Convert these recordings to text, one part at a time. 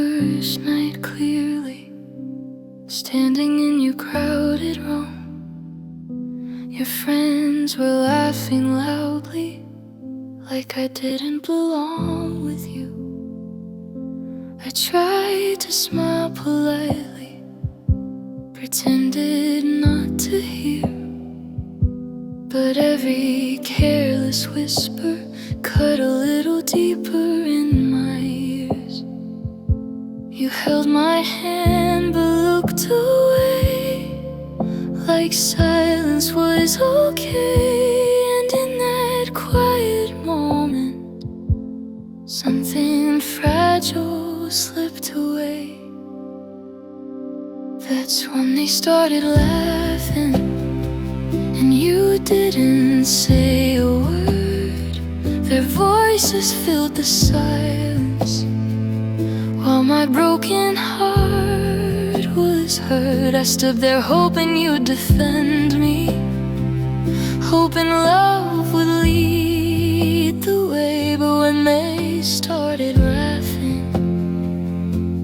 first night clearly, standing in your crowded room. Your friends were laughing loudly, like I didn't belong with you. I tried to smile politely, pretended not to hear, but every careless whisper cut a little deeper in my ears. You held my hand but looked away, like silence was okay. And in that quiet moment, something fragile slipped away. That's when they started laughing, and you didn't say a word. Their voices filled the silence, while my broken heart was hurt. I stood there hoping you'd defend me, hoping love would lead the way. But when they started laughing,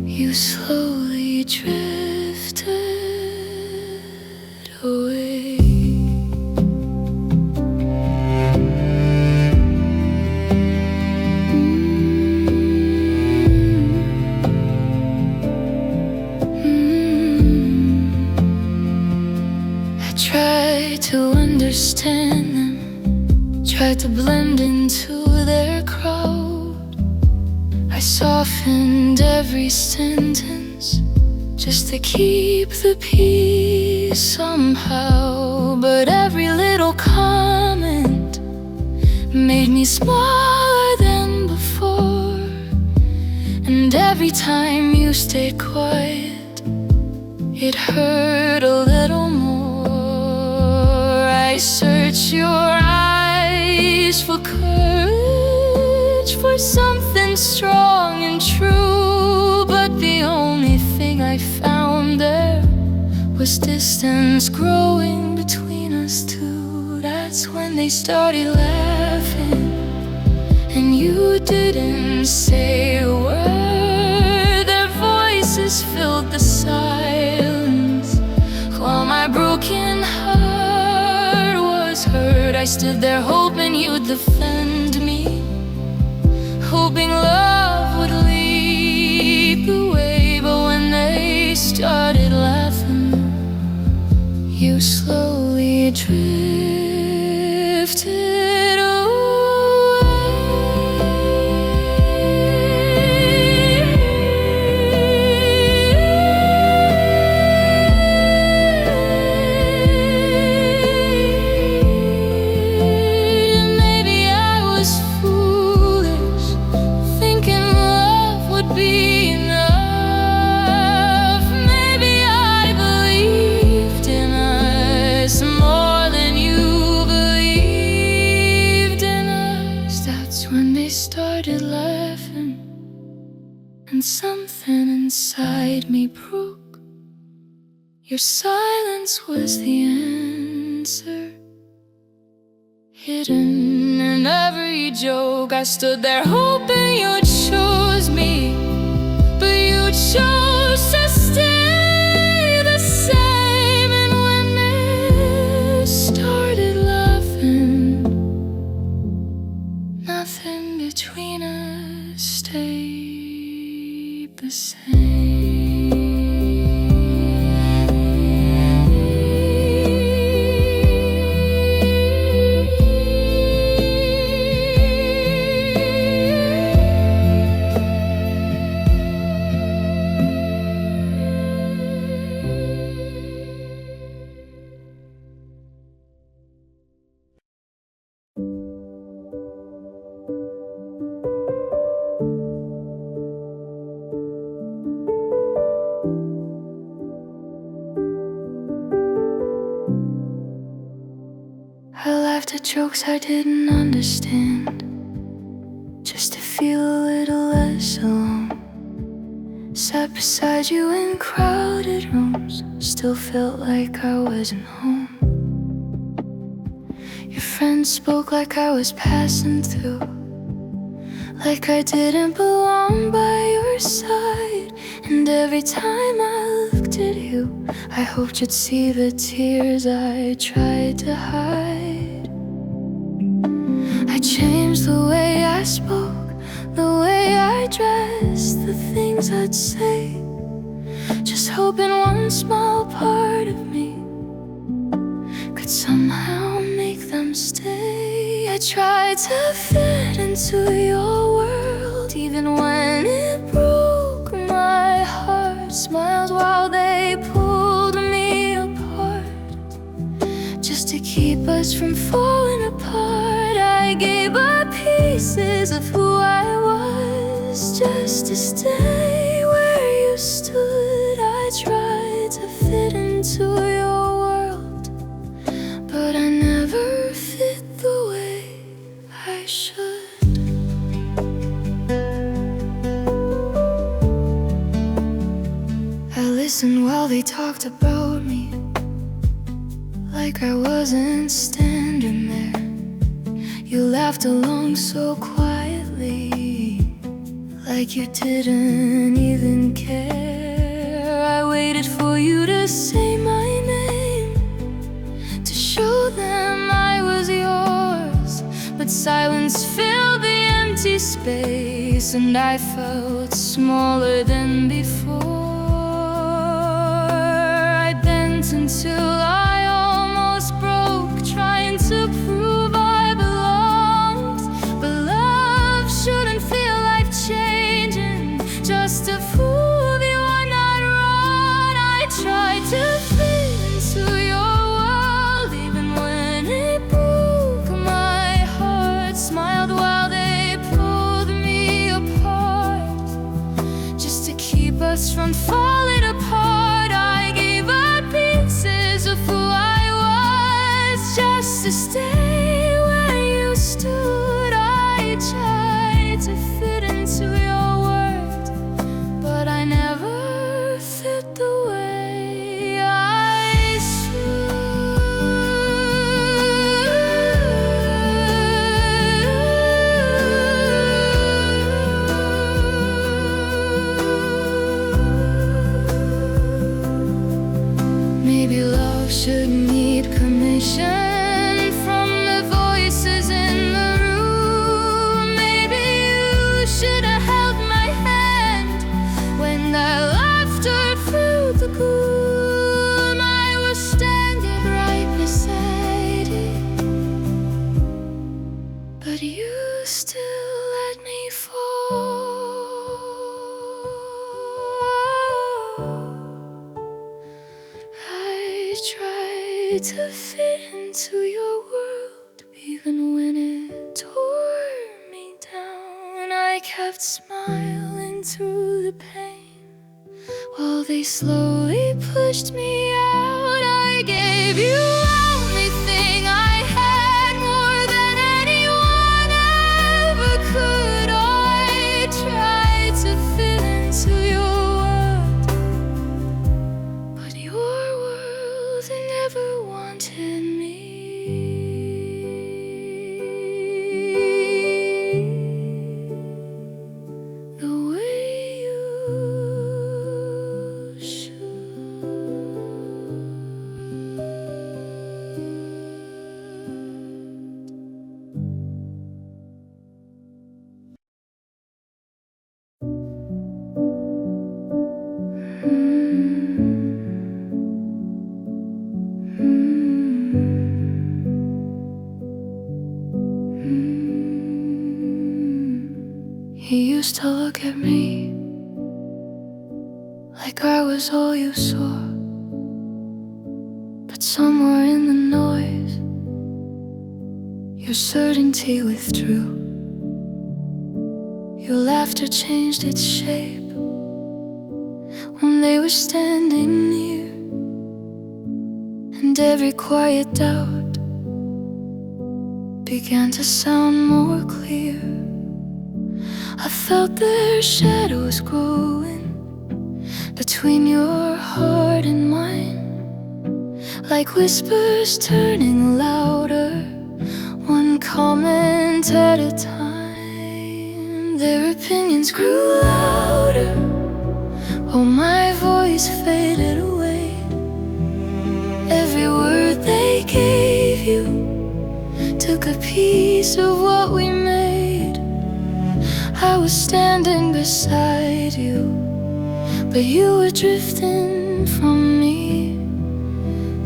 you slowly drifted away. Tried to understand them, tried to blend into their crowd. I softened every sentence just to keep the peace somehow. But every little comment made me smaller than before, and every time you stayed quiet, it hurt a little more. I searched your eyes for courage, for something strong and true, but the only thing I found there was distance growing between us two. That's when they started laughing, and you didn't say a word. Their voices filled the silence, while my broken heart hurt. I stood there hoping you'd defend me, hoping love would lead the way. But when they started laughing, you slowly drifted away. And something inside me broke. Your silence was the answer, hidden in every joke. I stood there hoping you'd choose me, but you chose to stay the same. And when they started laughing, nothing between us stayed the same. I laughed at jokes I didn't understand, just to feel a little less alone. Sat beside you in crowded rooms, still felt like I wasn't home. Your friends spoke like I was passing through, like I didn't belong by your side. And every time I looked at you, I hoped you'd see the tears I tried to hide. I changed the way I spoke, the way I dressed, the things I'd say, just hoping one small part of me could somehow make them stay. I tried to fit into your world, even when it broke my heart. Smiled while they pulled me apart, just to keep us from falling apart. I gave up pieces of who I was, just to stay where you stood. I tried to fit into your world, but I never fit the way I should. I listened while they talked about me, like I wasn't standing there. You laughed along so quietly, like you didn't even care. I waited for you to say my name, to show them I was yours, but silence filled the empty space, and I felt smaller than before. I bent until I almost broke, trying to prove I belonged. But love shouldn't feel life-changing, just to prove you are not wrong. I tried to fit into your world, even when it broke my heart. Smiled while they pulled me apart, just to keep us from falling apart. I gave up pieces of who I was, just to stay where you stood. I tried to fit into your world, but I never fit the way I should. Maybe love shouldn't need permission from the voices in the room. Maybe you should have held my hand when that laughter filled the gloom. I was standing right beside it, but you still let me fall. I tried to fit into your world, even when it tore me down. I kept smiling through the pain, while they slowly pushed me out. I gave you everything I had, more than anyone ever could. I tried to fit into your world, but your world never wanted me the way you He used to look at me like I was all you saw, but somewhere in the noise, your certainty withdrew. Your laughter changed its shape when they were standing near, and every quiet doubt began to sound more clear. I felt their shadows growing between your heart and mine, like whispers turning louder, one comment at a time. Their opinions grew louder while my voice faded away. Every word they gave you took a piece of what we made. I was standing beside you, but you were drifting from me.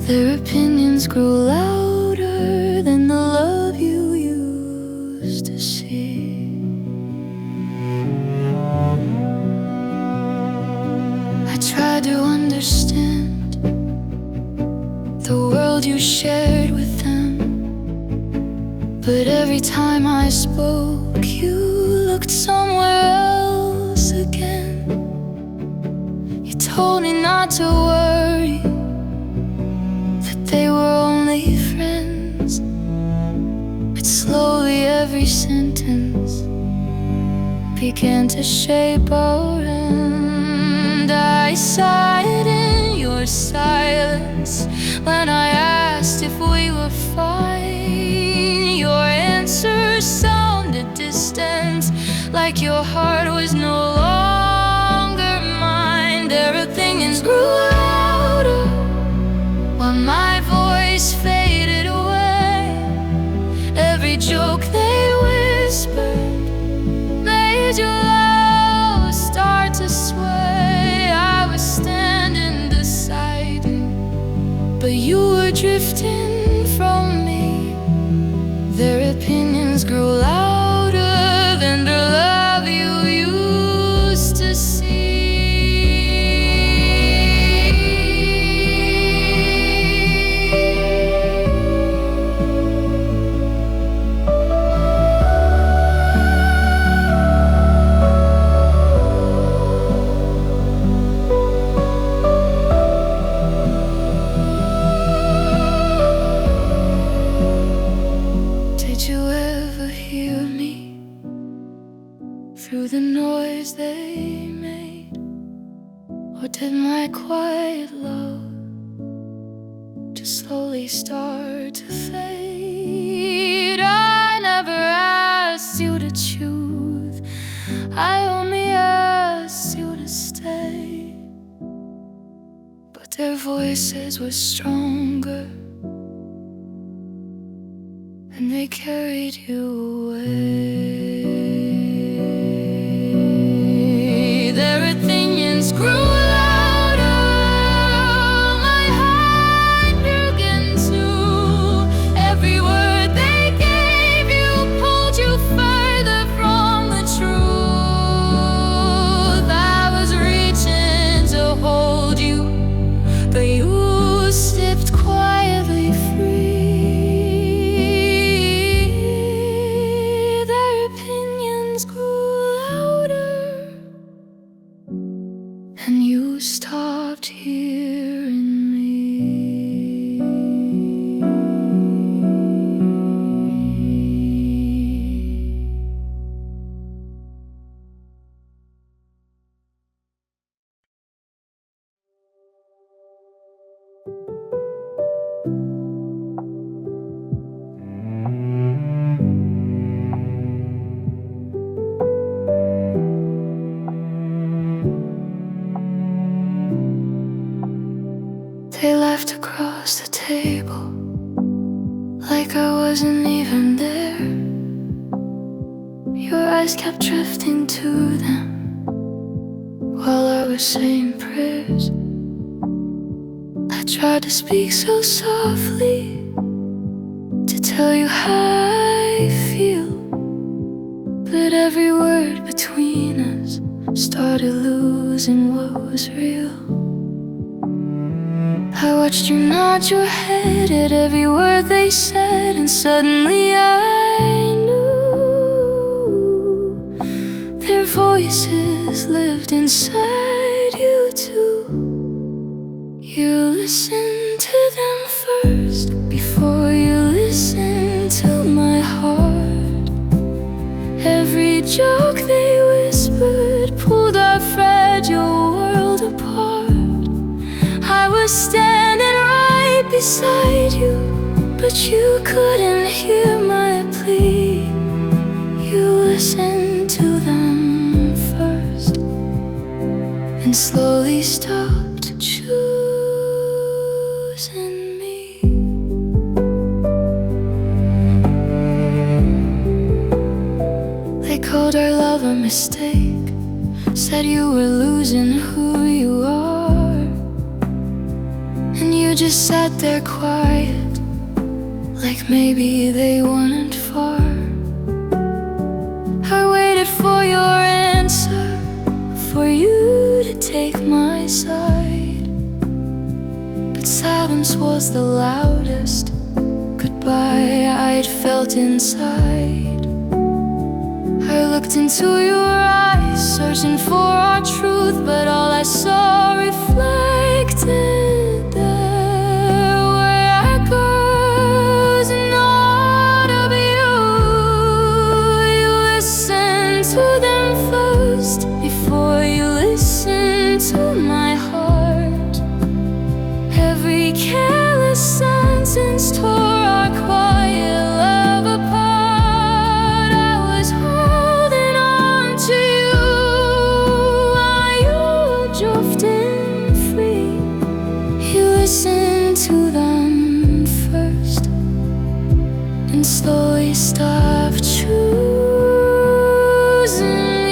Their opinions grew louder than the love you used to see. I tried to understand the world you shared with them, but every time I spoke, you looked somewhere else again. You told me not to worry, that they were only friends. But slowly every sentence began to shape our end. I sighed in your silence when I asked if we were fine. Your answer sounded distant, like your heart was no longer mine. Their opinions grew louder while my voice faded away. Every joke they whispered made your love start to sway. I was standing beside you, but you were drifting from me. Their opinions grew louder than the love you used to see. Did you ever hear me through the noise they made? Or did my quiet love just slowly start to fade? I never asked you to choose, I only asked you to stay. But their voices were stronger, and they carried you away. Their opinions grew louder, my heart broke in two. Every word they gave you pulled you further from the truth. I was reaching to hold you, but you slipped quietly free. And you stopped hearing me. They laughed across the table like I wasn't even there. Your eyes kept drifting to them while I was saying prayers. I tried to speak so softly to tell you how I feel, but every word between us started losing what was real. I watched you nod your head at every word they said, and suddenly I knew their voices lived inside you too. You listened to them first before you listened to my heart. Every joke they whispered pulled our fragile world apart. I was standing right beside you, but you couldn't hear my plea. You listened to them and slowly stopped choosing me. They called our love a mistake, said you were losing who you are, and you just sat there quiet, like maybe they weren't far. I waited for your answer, for you to take my side, but silence was the loudest goodbye I'd felt inside. I looked into your eyes, searching for our truth, but all I saw reflected there were echoes and not of you. You listened to them first before you listened to my heart. Every careless sentence tore our quiet love apart. I was holding on to you while you were drifting free. You listened to them first and slowly stopped choosing me.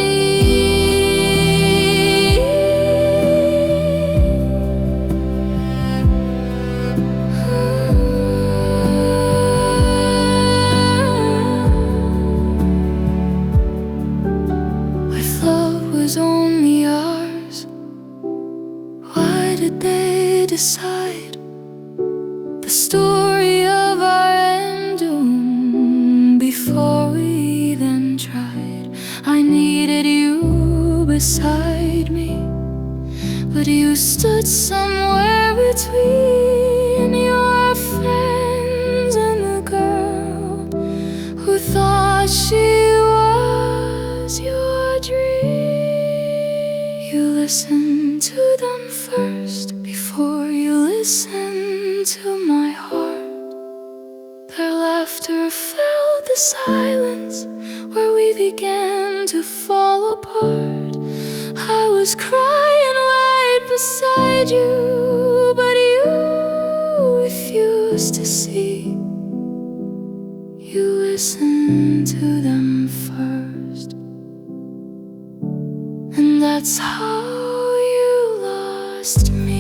If love was only ours, why did they decide the story of our end doom before we even tried? I needed you beside me, but you stood somewhere between your friends and the girl who thought she was your dream. You listened to them first before you listened to my heart. Their laughter filled the silence where we began to fall apart. I was crying right beside you, but you refused to see. You listened to them first, and that's how you lost me.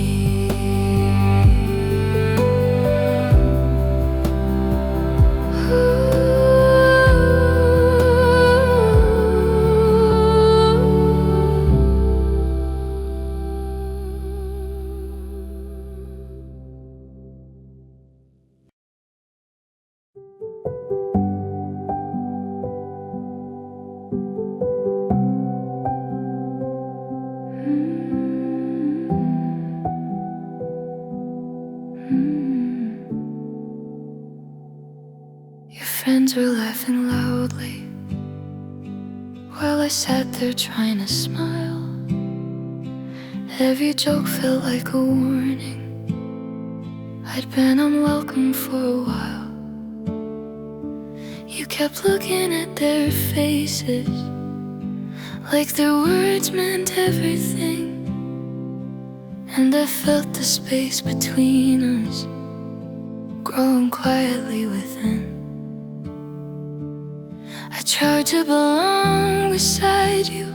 Your friends were laughing loudly while I sat there trying to smile. Every joke felt like a warning. I'd been unwelcome for a while. You kept looking at their faces like their words meant everything, and I felt the space between us growing quietly within. I tried to belong beside you,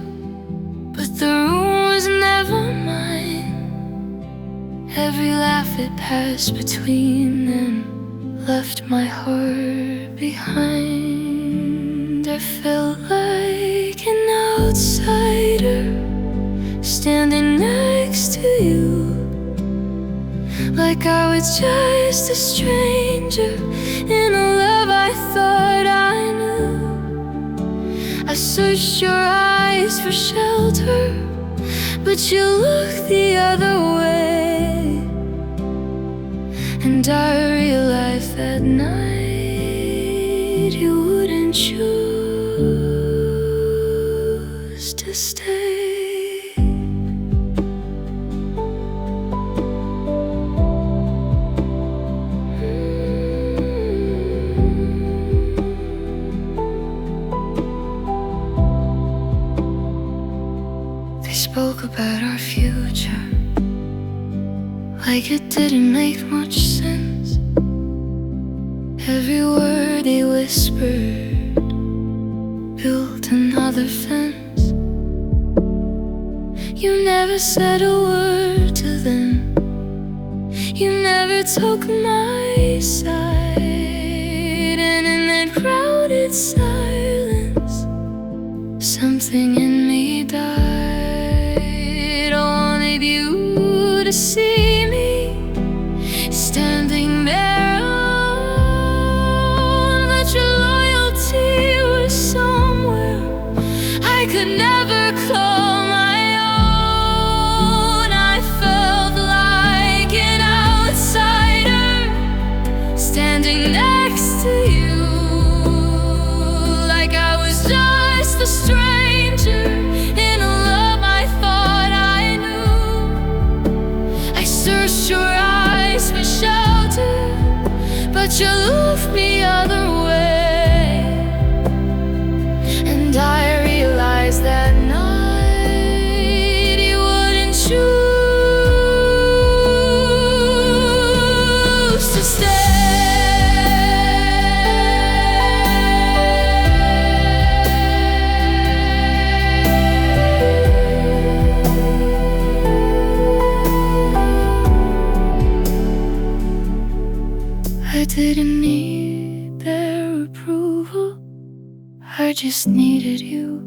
but the room was never mine. Every laugh it passed between them left my heart behind. I felt like an outsider standing next to you, like I was just a stranger in a love I thought I knew. I searched your eyes for shelter, but you looked the other way, and I realized that night you wouldn't choose to stay. spoke about our future like it didn't make much sense. Every word he whispered built another fence. You never said a word to them. You never took my side. And in that crowded silence, something in me died. I wanted you to see me standing there alone, but your loyalty was somewhere I could never call my own. I felt like an outsider standing next to you, like I was just a stranger in a love I thought I knew. I searched your eyes for shelter, but you looked the other way. And I realized that night you wouldn't choose to stay. I didn't need their approval, I just needed you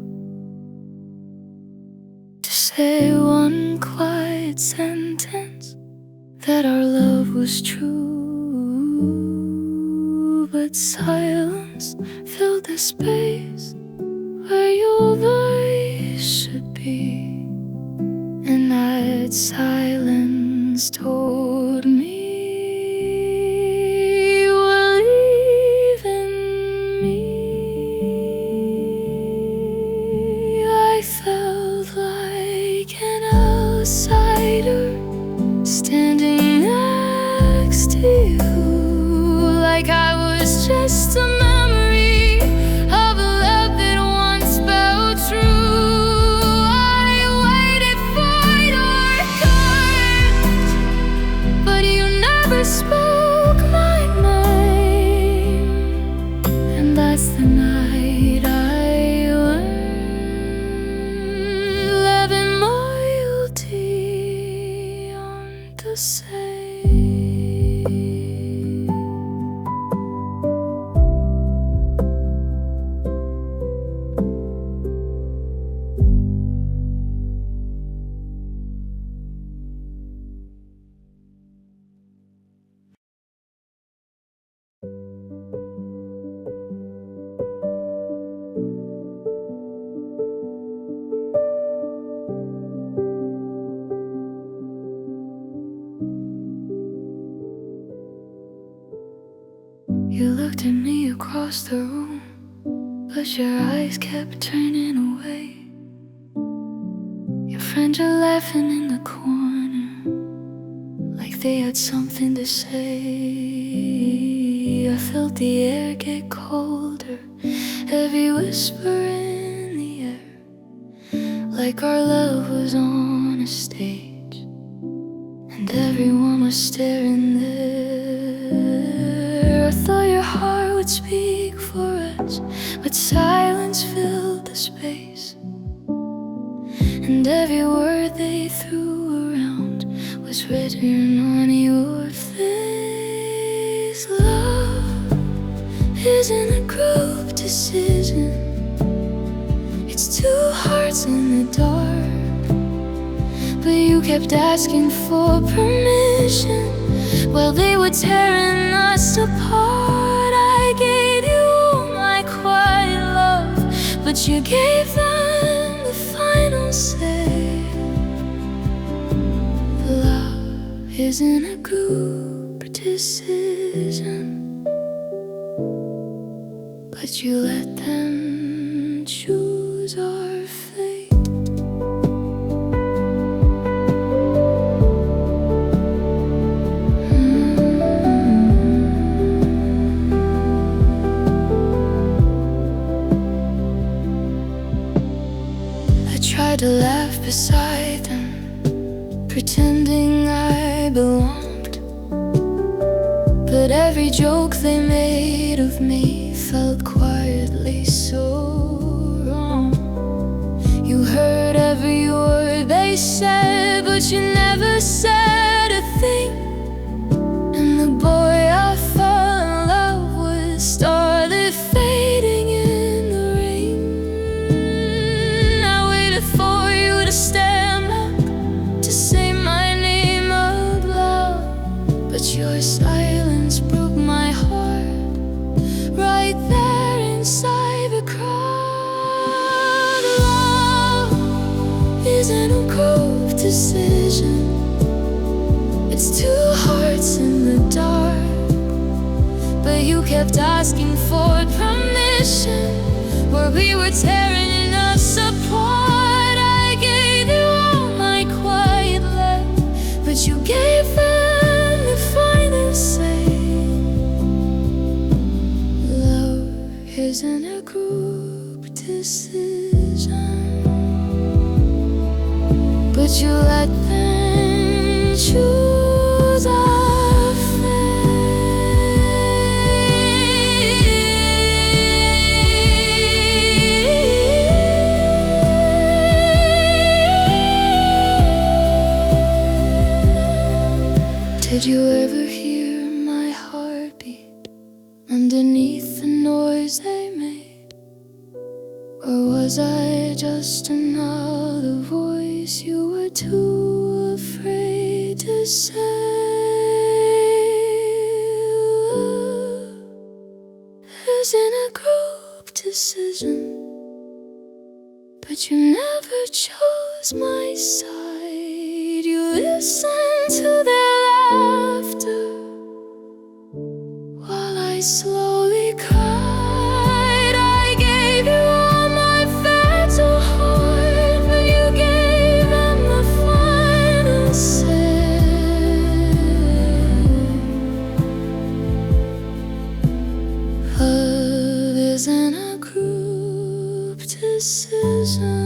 to say one quiet sentence that our love was true. But silence filled the space where your voice should be, and that silence told me standing next to you, like I was just a memory of a love that once felt true. I waited for your courage, but you never spoke my name. And that's the night I learned love and loyalty aren't the same. You looked at me across the room, but your eyes kept turning away. Your friends are laughing in the corner, like they had something to say. I felt the air get colder, every whisper in the air, like our love was on a stage, and everyone was staring there. I thought your heart would speak for us, but silence filled the space, and every word they threw around was written on your face. Love isn't a group decision, it's two hearts in the dark. But you kept asking for permission while they were tearing us apart. I gave you my quiet love, but you gave them the final say. Love isn't a group decision, but you let them choose our fate. I I tried to laugh beside them, pretending I belonged, but every joke they made of me felt quietly so wrong. You heard every word they said, but you never said a thing. And the boy I fell in love with started fading in the rain. I waited for you to stand up, to say my name out loud, but your silence broke my heart right there inside the crowd. Love isn't a group decision, it's two hearts in the dark. But you kept asking for permission, where we were tearing us apart. I gave you all my quiet love, but you gave them the final say. Love isn't a group decision, but you let them choose our fate. Did you ever hear my heartbeat underneath the noise they made? Or was I just another voice you were too afraid to say? Love isn't a group decision, but you never chose my side. You listened to their laughter while I slowly cried. I gave you all my fatal heart, but you gave them the final say. Love isn't a group decision,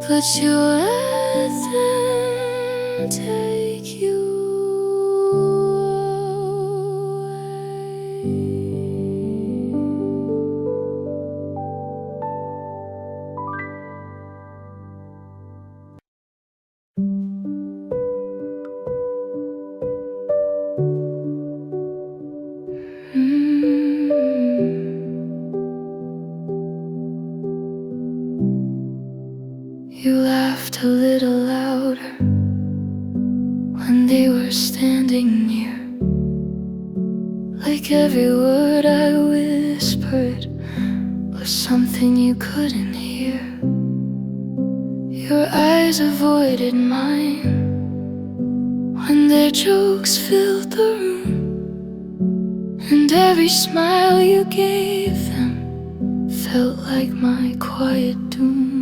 but you let them take you You laughed a little louder when they were standing near, like every word I whispered was something you couldn't hear. Your eyes avoided mine when their jokes filled the room, and every smile you gave them felt like my quiet doom.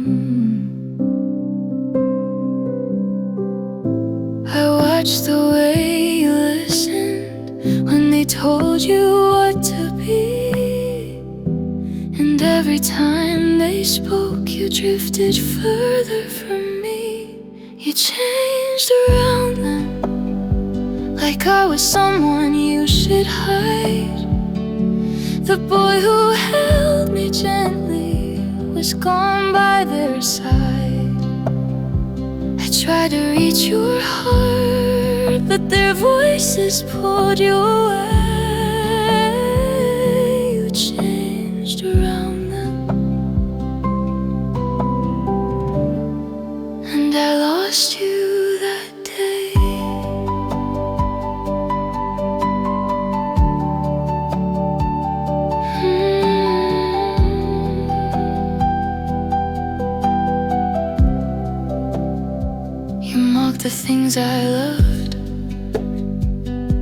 I watched the way you listened when they told you what to be, and every time they spoke you drifted further from me. You changed around them like I was someone you should hide. The boy who held me gently was gone by their side. I tried to reach your heart, but their voices pulled you away. You changed around them, and I lost you that day. You mocked the things I loved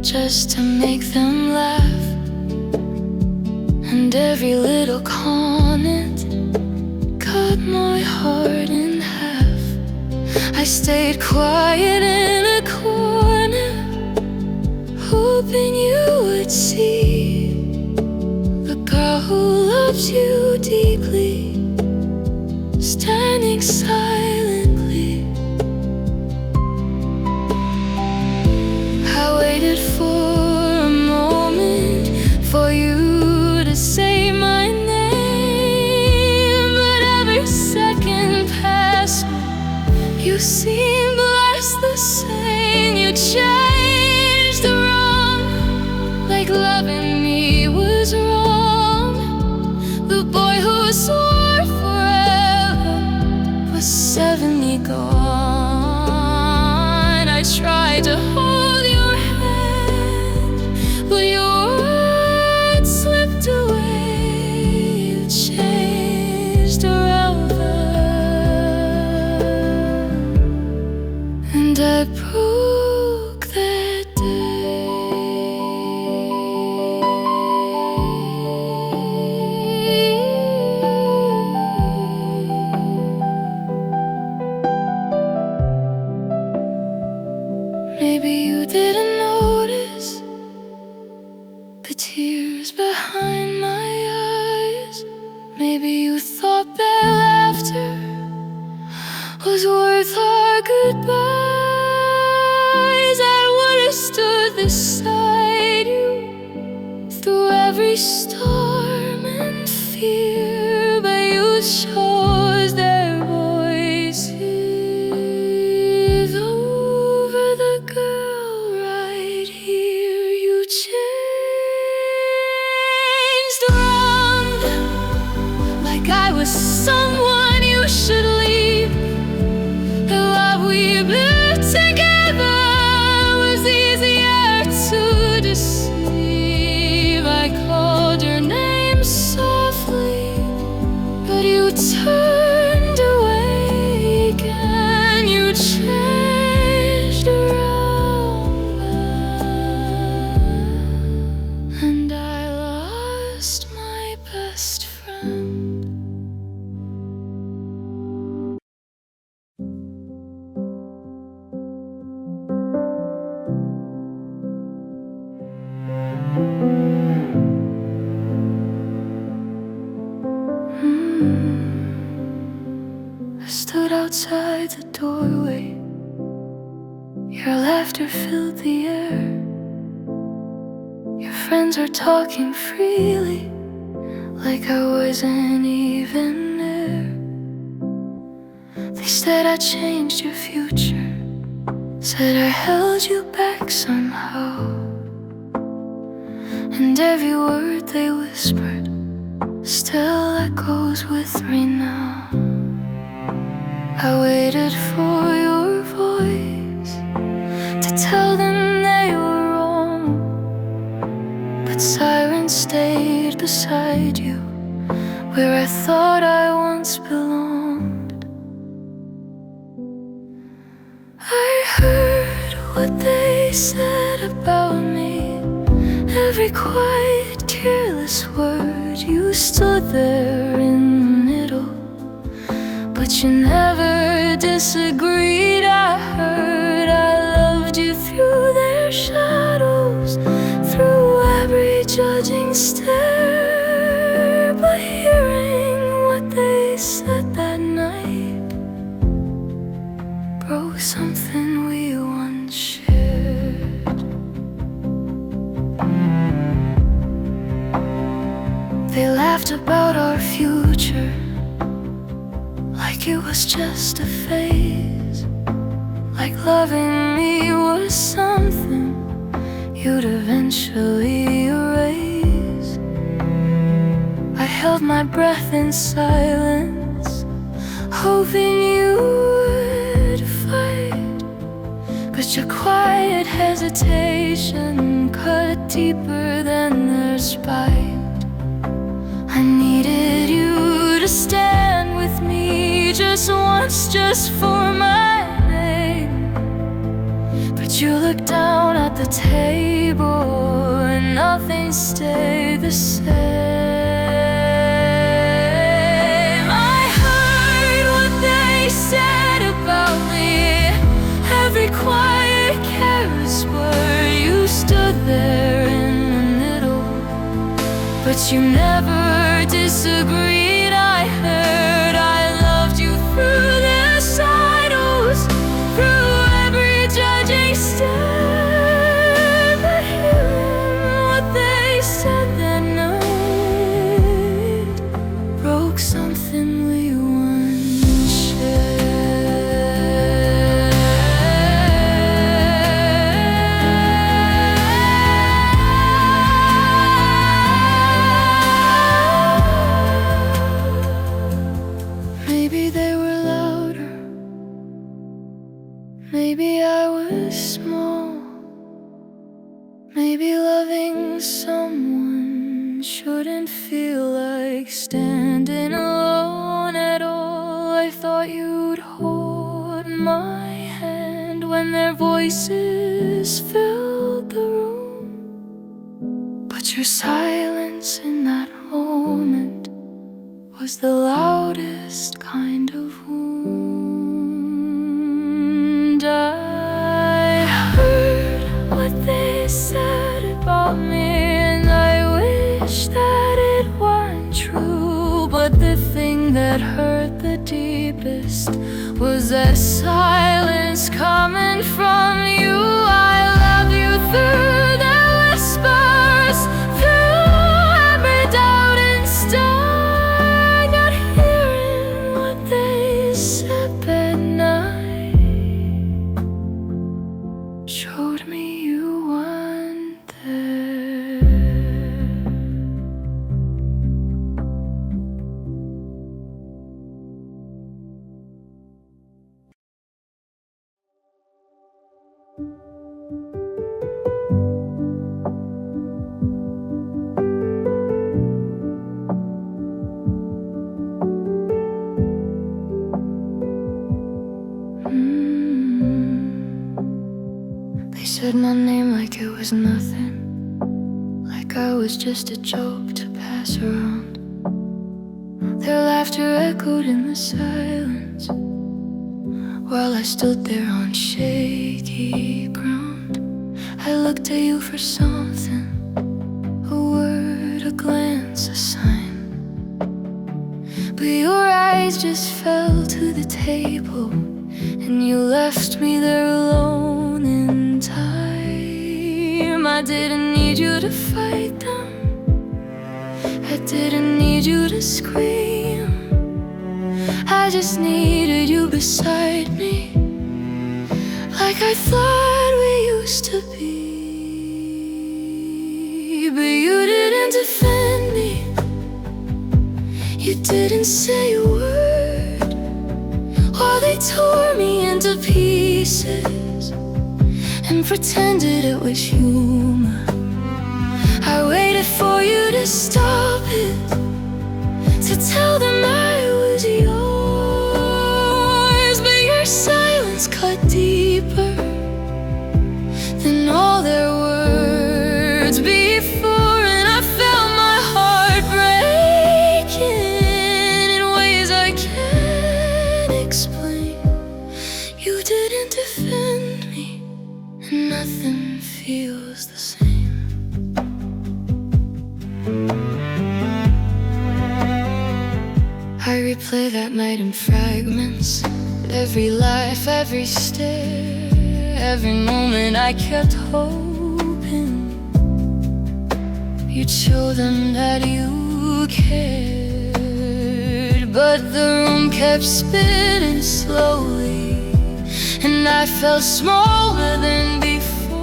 just to make them laugh, and every little comment cut my heart in half. I stayed quiet in a corner, hoping you would see the girl who loved loved you deeply, standing silently. I waited for a moment for you to say my name, but every second passed me, you seemed less the same. You changed wrong, like loving me was wrong. The boy who swore forever was suddenly gone. I tried to hold your hand, but your words slipped away. You changed around, and I broke that day. Maybe you didn't notice the tears behind my eyes. Maybe you thought that laughter was worth our goodbyes. I would have stood beside you through every storm and fear, but you chose their voices over the girl right here. You changed around, like I was someone you should leave. The love we built together was easier to deceive. I called your name softly, but you turned away again. You changed around, and I lost my best friend. I stood outside the doorway. Your laughter filled the air. Your friends were talking freely, like I wasn't even there. They said I changed your future, said I held you back somehow, and every word they whispered still echoes with me now. I waited for your voice to tell them they were wrong, but silence stayed beside you, where I thought I once belonged. I heard what they said about me, every quiet, careless word. You stood there in the middle, but you never disagreed. I heard I loved you through their shadows, through every judging stare. But hearing what they said that night broke something we once shared. They laughed about our future like it was just a phase, like loving me was something you'd eventually erase. I held my breath in silence, hoping you would fight, but your quiet hesitation cut deeper than their spite. I needed you to stand with me just once, just for my name, but you looked down at the table and nothing stayed the same. I heard what they said about me, every quiet, careless word. You stood there in the middle, but you never disagreed. disagreed. I heard I loved you through their shadows, through every judging stare. But hearing what they said that night broke something we once shared. Maybe they were louder, maybe I was small. Maybe loving someone shouldn't feel like standing alone at all. I thought you'd hold my hand when their voices filled the room, but your silence in that moment was the loudest kind of wound. I heard what they said about me, and I wish that it weren't true. But the thing that hurt the deepest was that silence coming from you. I love you through the whispers, through every doubt and stone. Not hearing what they said that night showed me you weren't there. They said my name like it was nothing, like I was just a joke to pass around. Their laughter echoed in the silence while I stood there on shaky ground. I looked at you for something, a word, a glance, a sign, but your eyes just fell to the table, and you left me there alone in time. I didn't need you to fight them, I didn't need you to scream. I just needed you beside me, like I thought we used to be. But you didn't defend me, you didn't say a word, while they tore me into pieces and pretended it was humor. I waited for you to stop it, to tell them I was yours. But your silence cut deeper than all their words before, and I felt my heart breaking in ways I can't explain. You didn't defend me, and nothing feels the same. I replay that night in fragments, every life, every stare, every moment I kept hoping you'd show them that you cared. But the room kept spinning slowly, and I felt smaller than before,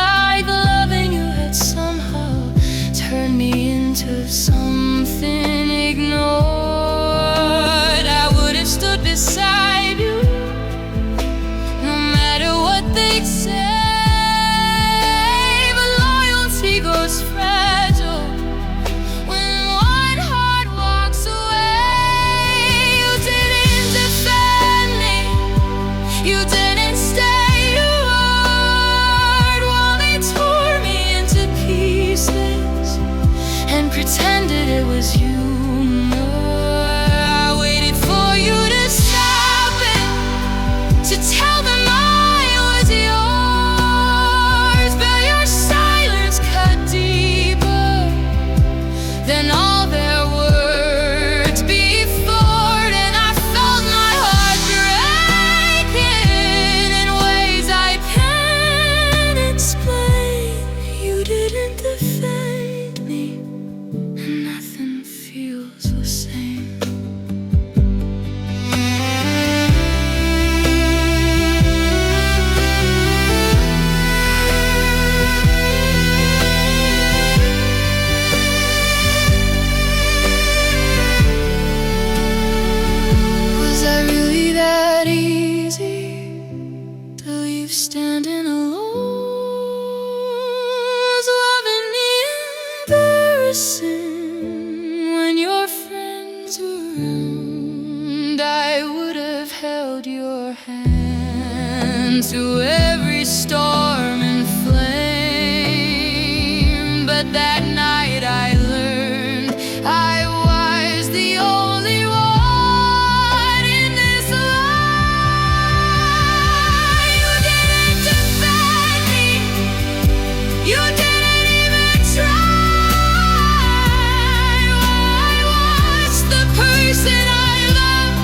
like loving you had somehow turned me into something ignored. I would have stood beside you, no matter what they'd say. But loyalty goes fragile when one heart walks away. You didn't defend me, you didn't stay your word, while they tore me into pieces and pretended it was you. than all their words before. And I felt my heart breaking in ways I can't explain. You didn't defend me, and nothing feels the same. Standing alone, was loving me embarrassing when your friends were around? I would have held your hand through every storm and flame, but that night I learned I was the only one in this life. You didn't even try. I watched the person I loved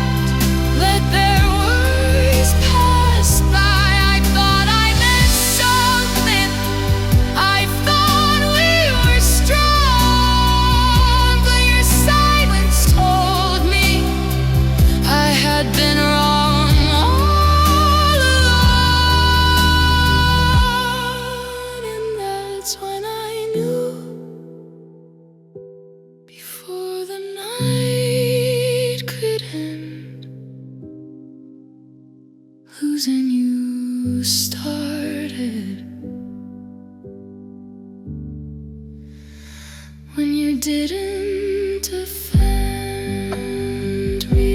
let their words pass by. I thought I meant something. I thought we were strong, but your silence told me I had been wrong all along. And that's when I knew, before the night could end, losing you started. When you didn't defend me.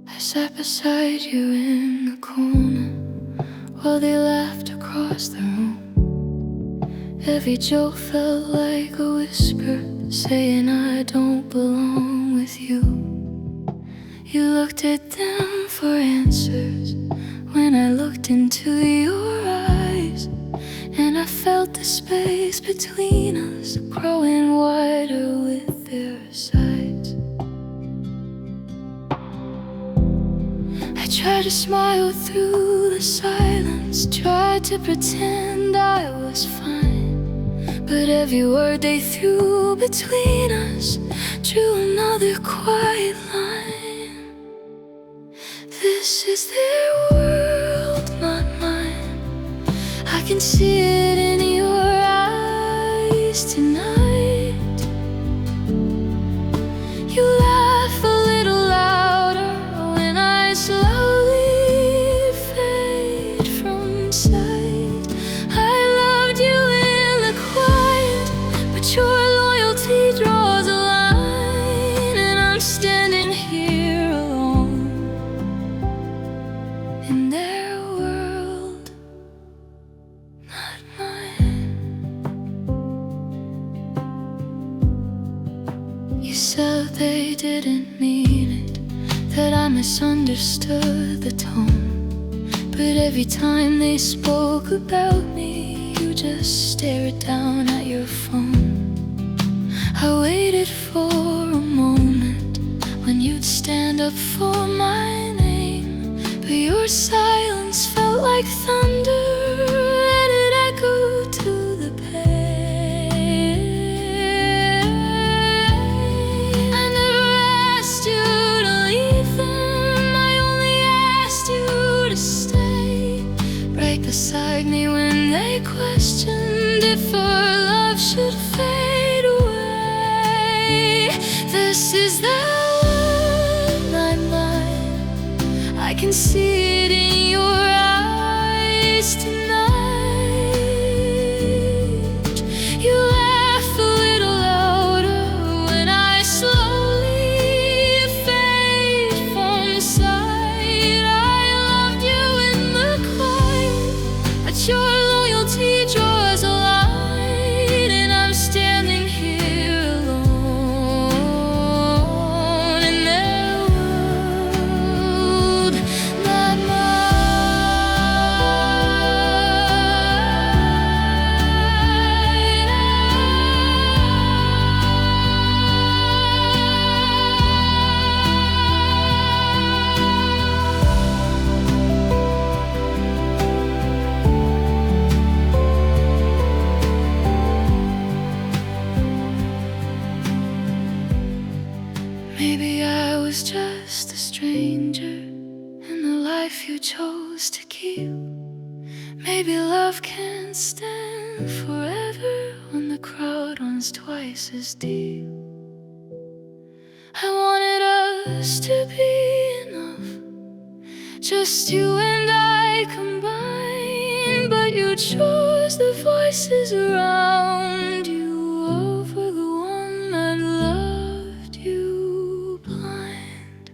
I sat beside you in the corner while they laughed across the room. Every joke felt like a whisper saying I don't belong with you. You looked at them for answers when I looked into your eyes, and I felt the space between us growing wider with their sides. I tried to smile through the silence, tried to pretend I was fine, but every word they threw between us drew another quiet line. This is their world, not mine. I can see it in your eyes tonight. You laugh a little louder when I slowly fade from sight. I loved you in the quiet, but your loyalty draws a line, and I'm standing here alone in their world, not mine. You said they didn't mean it, that I misunderstood the tone, but every time they spoke about me, you just stared down at your phone. I waited for a moment when you'd stand up for my name, but your silence felt like thunder, and it echoed to the pain. I never asked you to leave them, I only asked you to stay right beside me when they questioned if our love should fade away. This is the light, I can see it in your vows to keep. Maybe love can't stand forever when the crowd runs twice as deep. I wanted us to be enough, just you and I combined, but you chose the voices around you over the one that loved you blind.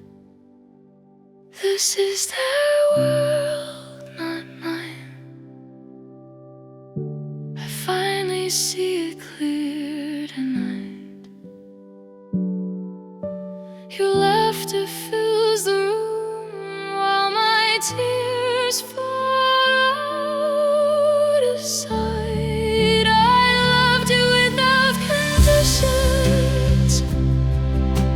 This is their world, not mine. I finally see it clear tonight. Your laughter fills the room while my tears fall out of sight. I loved you without conditions,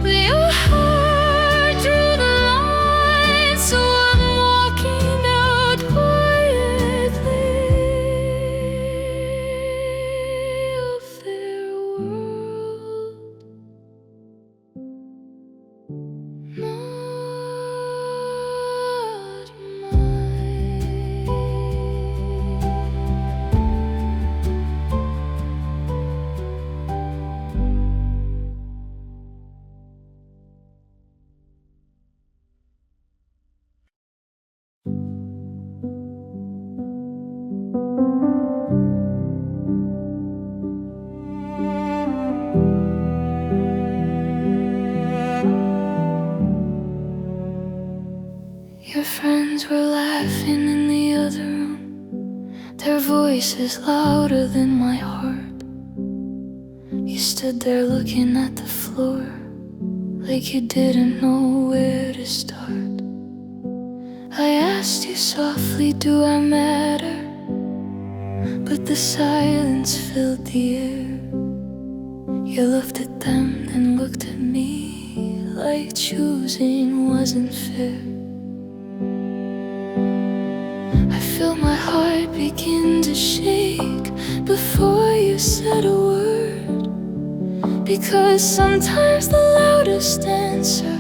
with your heart drew the line, so I'm walking out quietly of their world. Not mine. Your friends were laughing in the other room, their voices louder than my heart. You stood there looking at the floor, like you didn't know where to start. I asked you softly, do I matter? But the silence filled the air. You looked at them and looked at me, like choosing wasn't fair. I felt my heart begin to shake before you said a word, because sometimes the loudest answer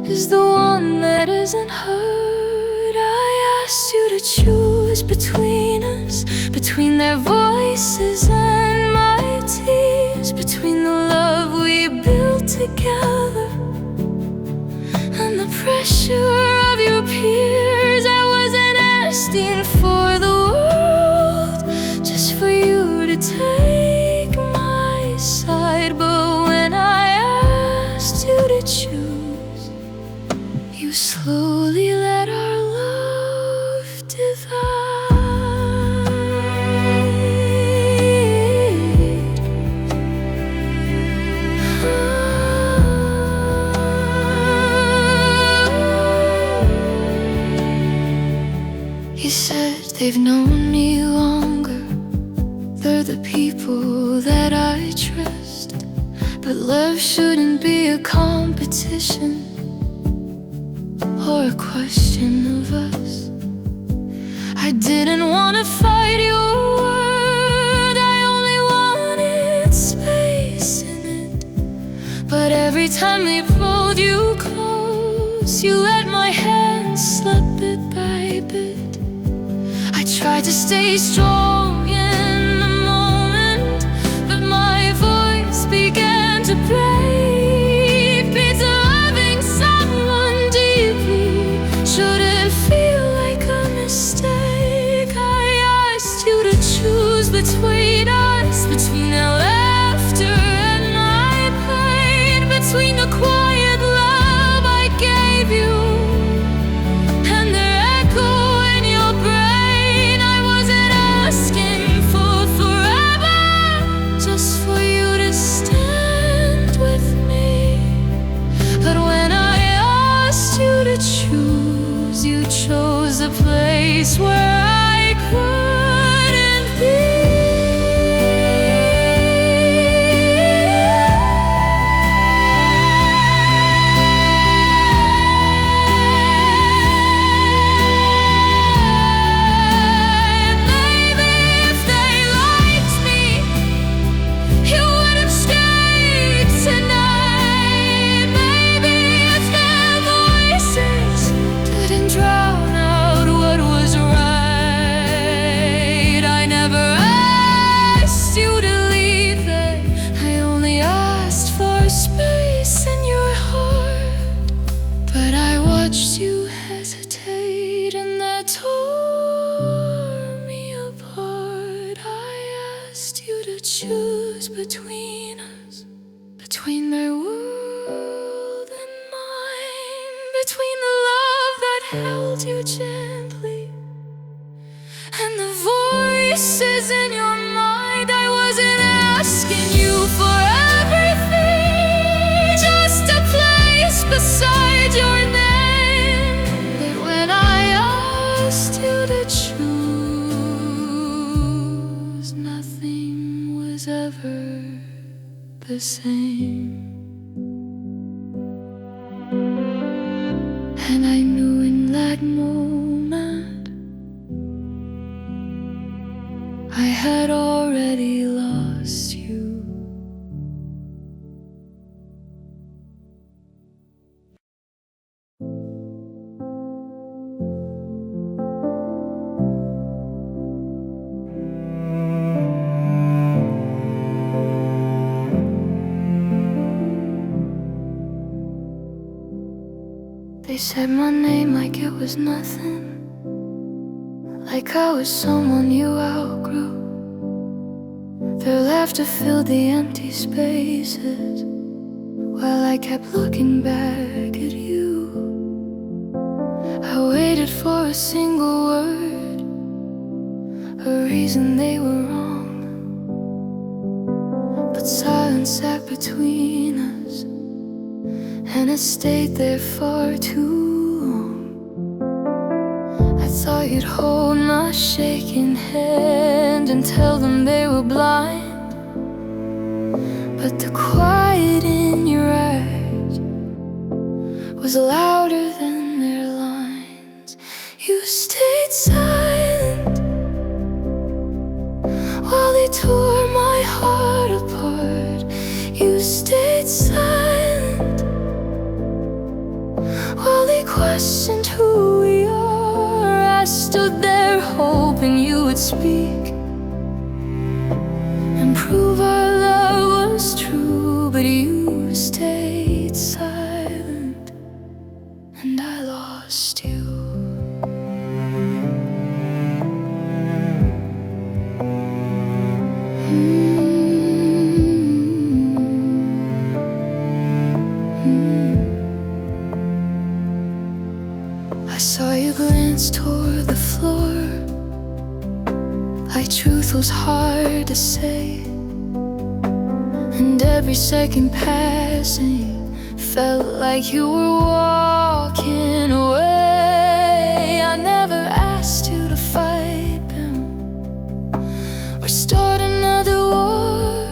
is the one that isn't heard. I asked you to choose between us, between their voices and my tears, between the love we built together and the pressure of your peers. I wasn't asking for the world, just for you to take my side. But when I asked you to choose, you slowly let our love divide. You said they've known me longer, they're the people that I trust, but love shouldn't be a competition or a question of us. I didn't want to fight your word, I only wanted space in it. But every time they pulled you close, you let my hand slip bit by bit. I tried to stay strong in the moment, but my voice began to break. Beats of loving someone deeply shouldn't feel like a mistake. I asked you to choose between us, between their laughter and my pain, between the quiet love I gave you and their echo in your brain. I wasn't asking choose between us, between their world and mine, between the love that held you gently and the voices in your mind. I wasn't asking you for everything, just a place beside your name. But when I asked you to choose, nothing was ever the same. And I knew in that moment I had already lost you. They said my name like it was nothing, like I was someone you outgrew. Their laughter filled the empty spaces while I kept looking back at you. I waited for a single word, a reason they were wrong, but silence sat between us, and it stayed there far too long. I thought you'd hold my shaking hand and tell them they were blind, but the quiet in your eyes was louder than their lines. You stayed silent while they tore my heart apart. You stayed silent while they questioned who we are. I stood there hoping you would speak and prove our love was true, but you stayed silent and I lost you. I saw you glance toward the floor, like truth was hard to say, and every second passing felt like you were walking away. I never asked you to fight them or start another war.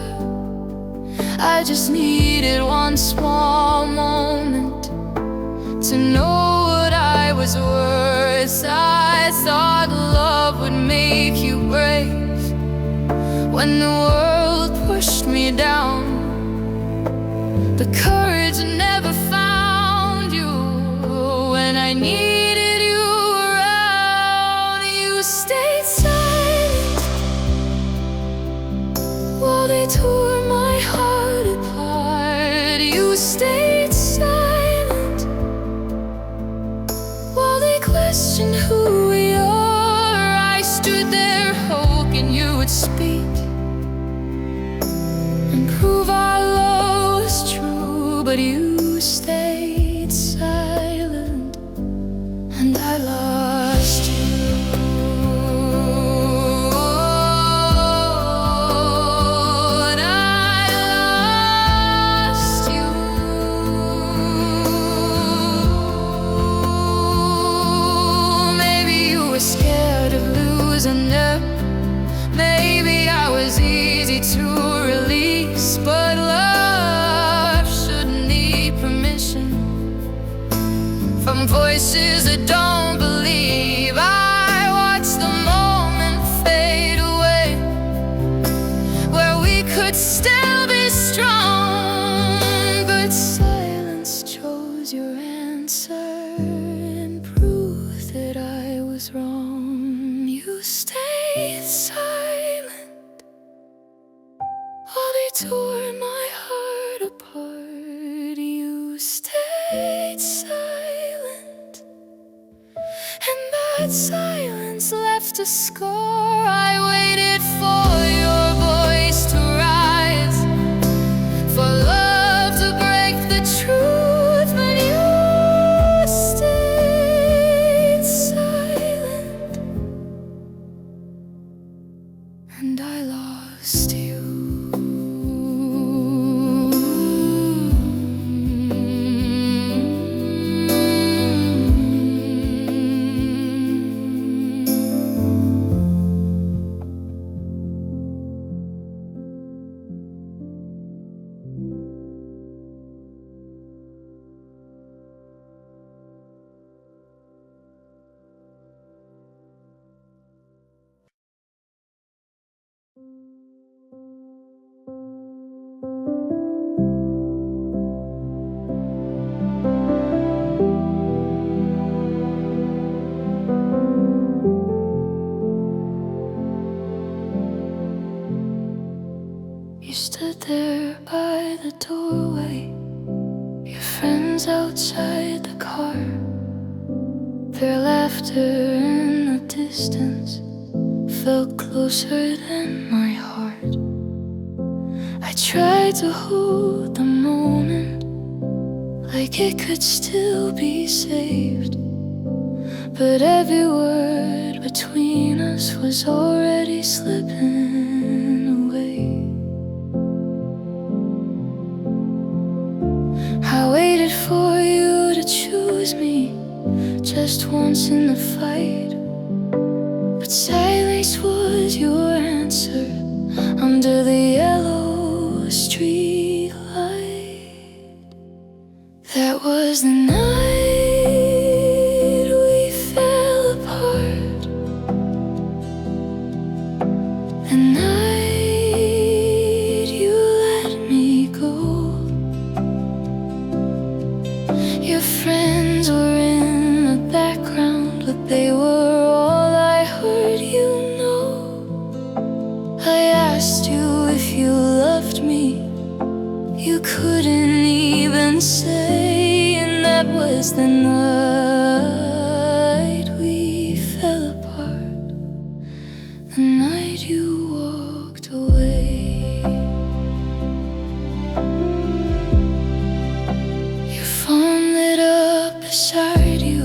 I just needed one small moment to know what I was worth. I thought love would make you brave when the world pushed me down, but courage never found you when I needed you around. You stayed silent while they tore my heart apart. You stayed silent while they questioned who we are. I stood there hoping you would speak and prove our love was true, but you stayed silent and I lost you. And I lost you. Maybe you were scared of losing them, maybe I was easy to release, but love shouldn't need permission from voices that don't believe. I watched the moment fade away where we could still be strong, but silence chose your answer and proved that I was wrong. You stayed silent while they tore my heart apart. You stayed silent, and that silence left a scar. I waited for your voice to rise lost you. You stood there by the doorway, your friends outside the car, their laughter in the distance felt closer than my heart. I tried to hold the moment like it could still be saved, but every word between us was already slipping away. I waited for you to choose me just once in the fight, but silence was your answer under the yellow street light. That was the night we fell apart, the night you let me go. Your friends were in the background, but they were all I heard, you know. I asked you if you loved me, you couldn't even say, and that was the night we fell apart, the night you walked away. Your phone lit up beside you,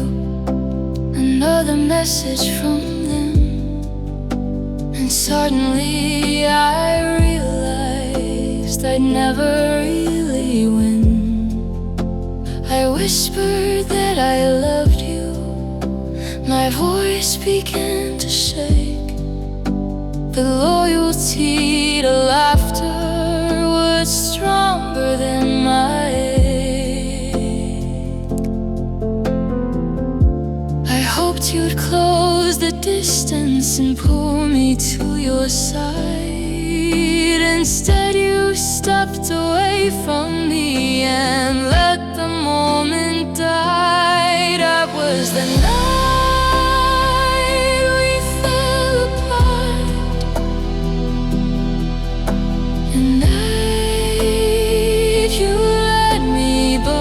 another message from them, and suddenly I realized I'd never really win. I whispered that I loved you, my voice began to shake, but loyalty to laughter was stronger than my ache. I hoped you'd close the distance and pull me to your side. Instead you stepped away from me and let the moment die. That was the night we fell apart, the night you let me go.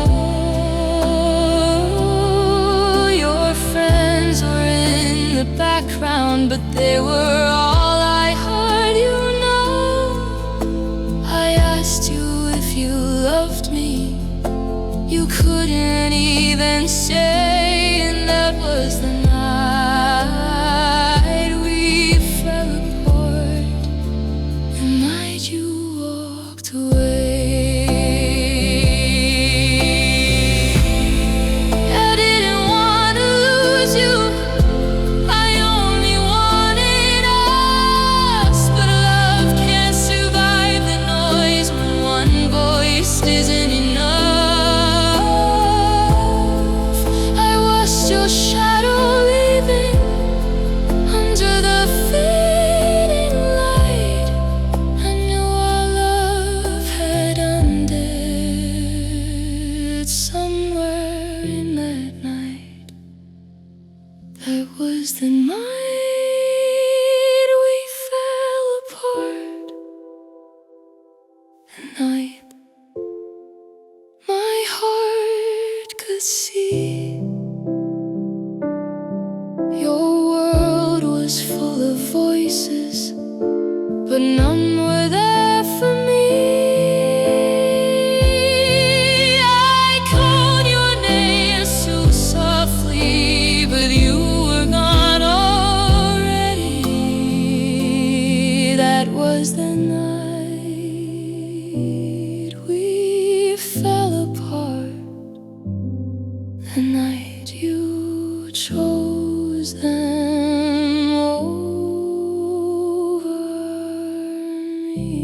Your friends were in the background, but they were all I heard, you know. I asked you if you loved me, you couldn't even say, and that was the night we fell apart, the night you walked away. I didn't want to lose you, I only wanted us, but love can't survive the noise when one voice isn't enough. I was the night we fell apart, the night you chose them over me.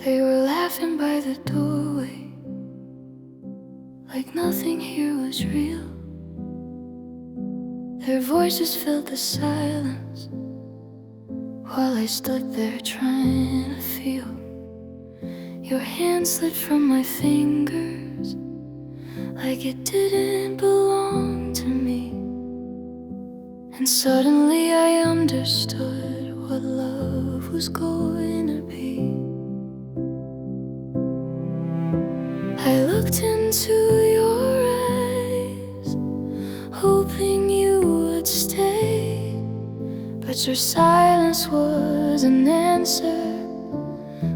They were laughing by the doorway, like nothing here was real. Their voices filled the silence, while I stood there trying to feel. Your hand slid from my fingers, like it didn't belong to me. And suddenly I understood what love was going to be. I looked into your eyes, hoping you would stay, but your silence was an answer.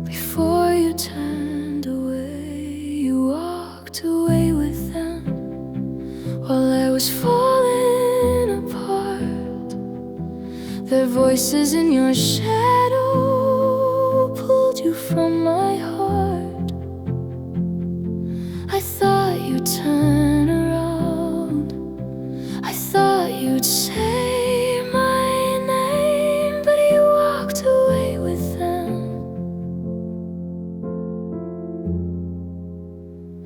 Before you turned away, you walked away with them, while I was falling apart. Their voices in your shadow pulled you from my heart. I thought you'd turn around, I thought you'd say my name, but you walked away with them,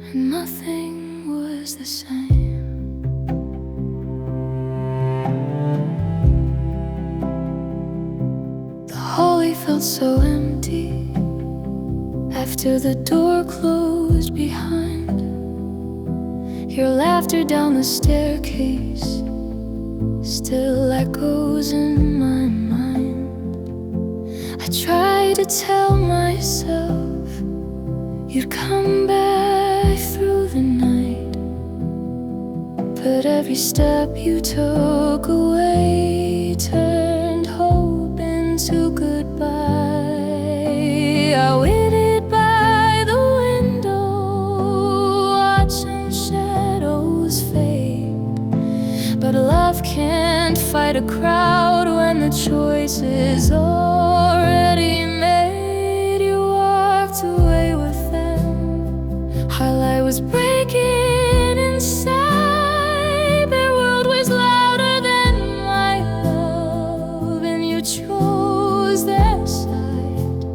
and nothing was the same. The hallway felt so empty after the door closed behind. Your laughter down the staircase still echoes in my mind. I try to tell myself you'd come back through the night, but every step you took away turned hope into goodbye. I waited by the window, watching shadows fade, but love can't fight a crowd when the choice is already made. You walked away with them, while I was breaking inside. Their world was louder than my love, and you chose their side.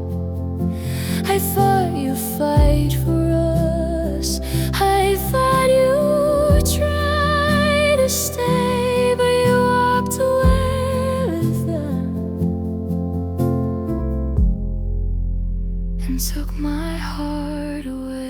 I thought you'd fight for us, I thought you'd try to stay, but you walked away with them and took my heart away.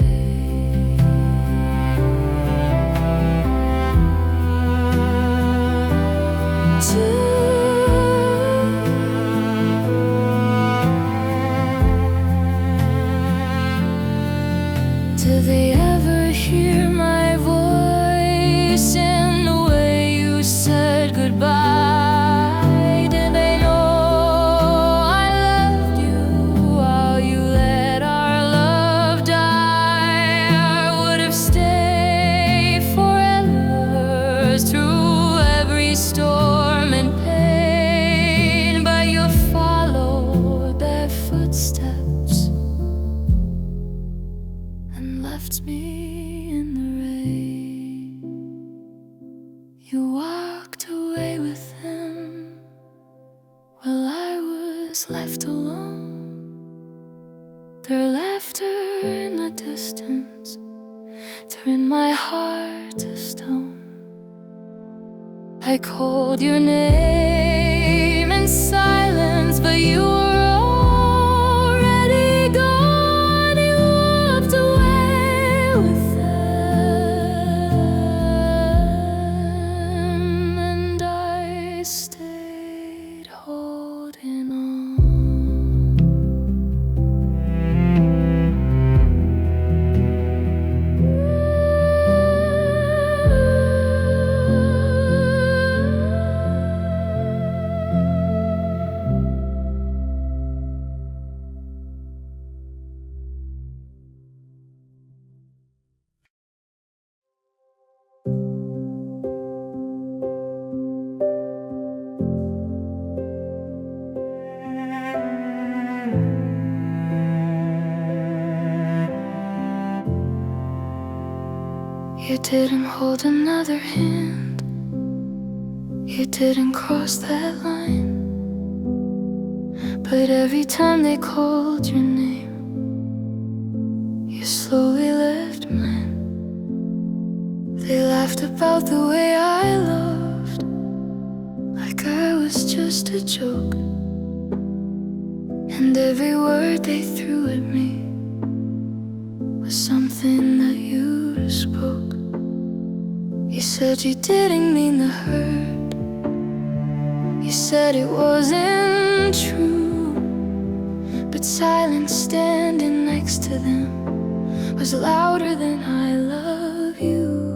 Do they ever hear my voice in the way you said goodbye? Did they know I loved you while you let our love die? I would have stayed forever through every storm and pain, but you followed their footsteps and left me in the rain. You walked away with them, while I was left alone. Their laughter in the distance turned my heart to stone. I called your name in silence, but you were already gone. You walked away with them, and I stayed holding on. You didn't hold another hand. You didn't cross that line. But every time they called your name, you slowly left mine. They laughed about the way I loved, like I was just a joke. And every word they threw at me was something that you spoke. You said you didn't mean the hurt. You said it wasn't true. But silence standing next to them was louder than I love you.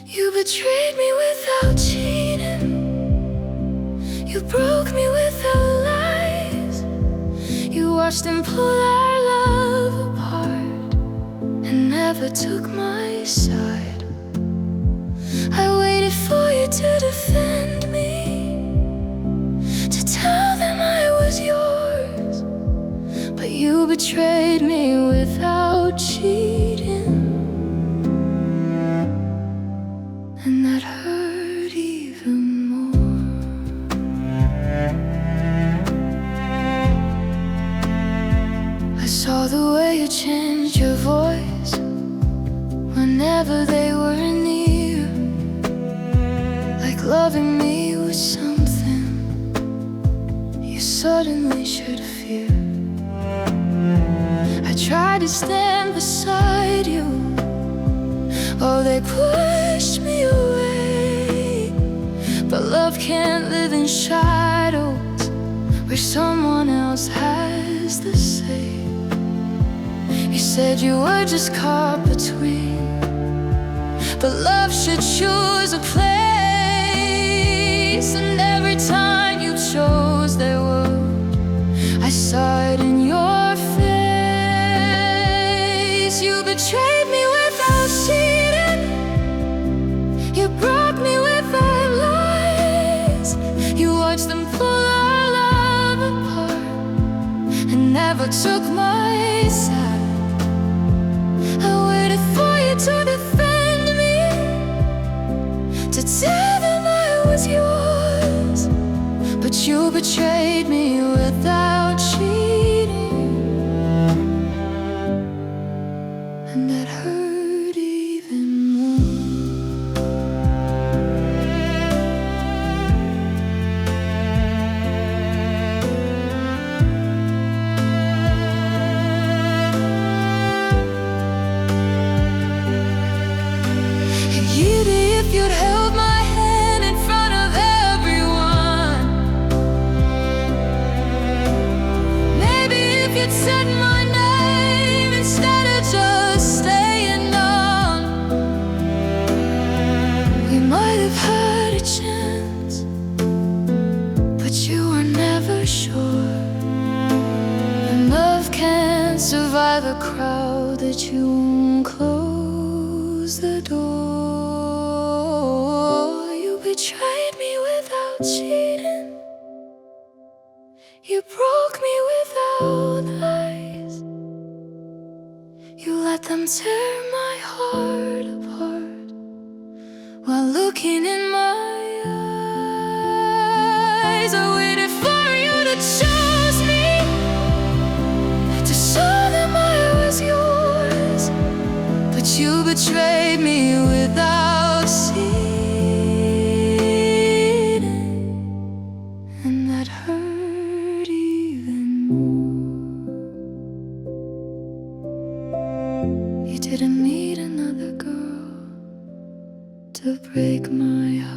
You betrayed me without cheating. You broke me without lies. You watched them pull our love apart and never took my side. I waited for you to defend me, to tell them I was yours. But you betrayed me without cheating, and that hurt even more. I saw the way you changed your voice whenever they were near, like loving me was something you suddenly should fear. I tried to stand beside you while they pushed me away, but love can't live in shadows where someone else has the say. You said you were just caught between, but love should choose a place. And every time you chose their word, I saw it in your face. You betrayed me without cheating. You broke me without lies. You watched them pull our love apart and never took my side. I waited for you to defend me, to tell them I was yours. But you betrayed me without cheating, and that hurt even more. Maybe if you'd held my hand in front of everyone, maybe if you'd said my name instead of just staying numb, we might have had a chance, but you were never sure. And love can't survive a crowd that you won't close the door. You betrayed me without cheating. You broke me without lies. You let them tear my heart apart while looking in my eyes. I waited for you to choose me, to show them I was yours. But you betrayed me without seeing, and that hurt even more. You didn't need another girl to break my heart.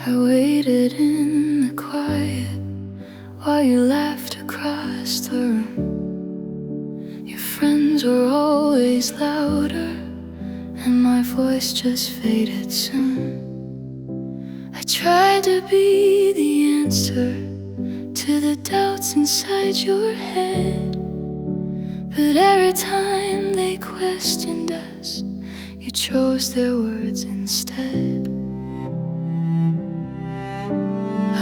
I waited in the quiet while you laughed across the room. Your friends were always louder, and my voice just faded soon. I tried to be the answer to to the doubts inside your head. But every time they questioned us, you chose their words instead.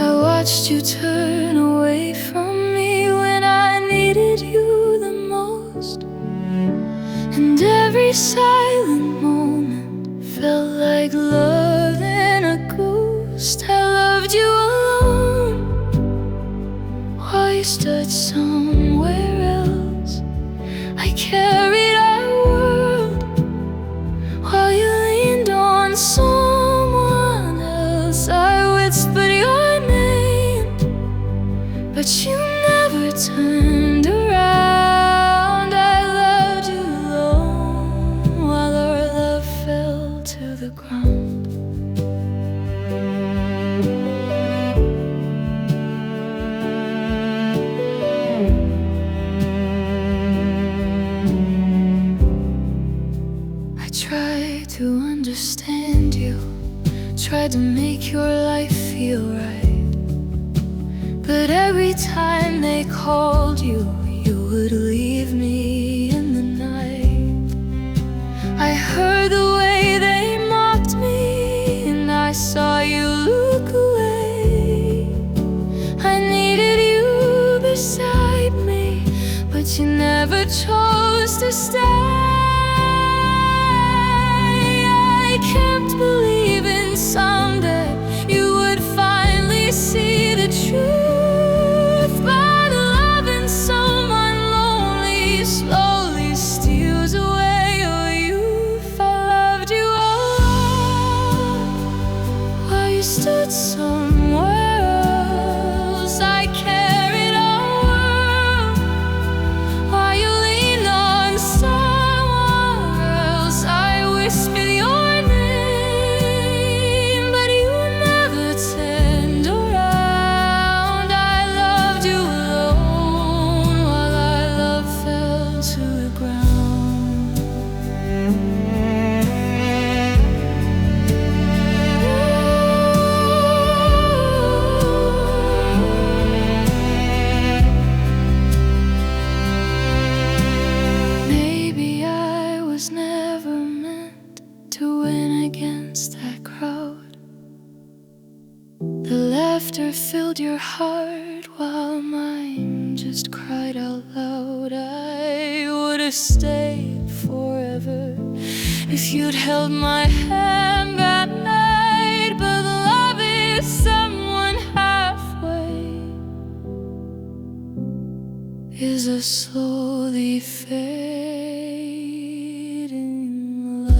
I watched you turn away from me when I needed you the most, and every silent moment felt like love in a ghost. I loved you alone while you stood somewhere else. I carried our world while you leaned on someone else. I whispered your name, but you never turned around. I loved you alone while our love fell to the ground. I tried to understand you, tried to make your life feel right, but every time they called you, you would leave me in the night. I heard the way they mocked me, and I saw you look away. I needed you beside me, but you never chose to stay. I kept believing someday you would finally see the truth, but loving someone lonely slowly steals away your youth. I loved you alone while you stood somewhere else. I carried our world while you leaned on someone else. I whispered your name, but you never turned around. I loved you alone while our love fell to the ground. Maybe I was never meant to win against that crowd. The laughter filled your heart while mine just cried out loud. I would have stayed forever if you'd held my hand that night, but love is someone halfway, is a slowly fading light.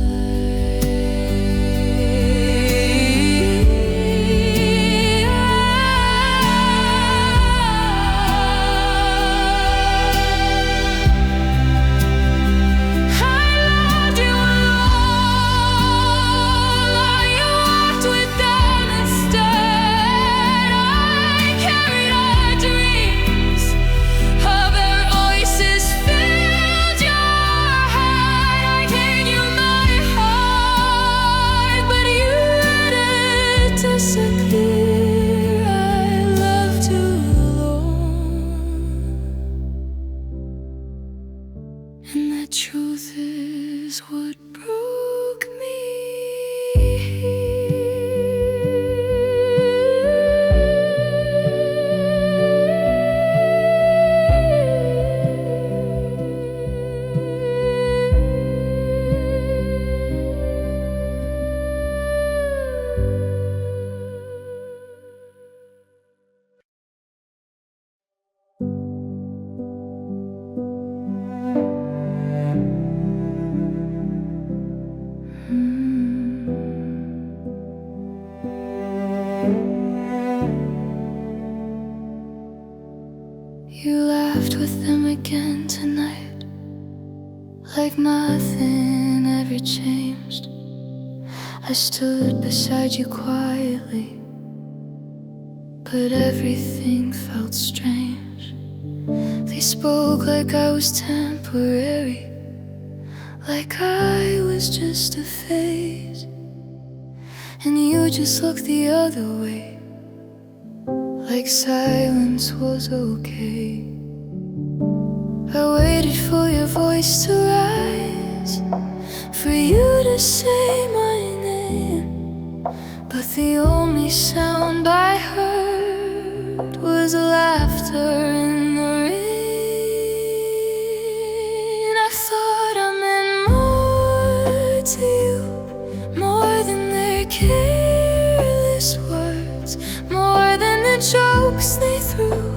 I loved you alone while you walked with them instead. I carried our dreams, of their voices filled your heart. I gave you my heart, but you let it disappear. I loved you alone, and that truth is what broke me. You laughed with them again tonight, like nothing ever changed. I stood beside you quietly, but everything felt strange. They spoke like I was temporary, like I was just a phase, and you just looked the other way, like silence was okay. I waited for your voice to rise, for you to say my name, but the only sound I heard was laughter in the rain. I thought I meant more to you, more than their careless words, more than the jokes they threw,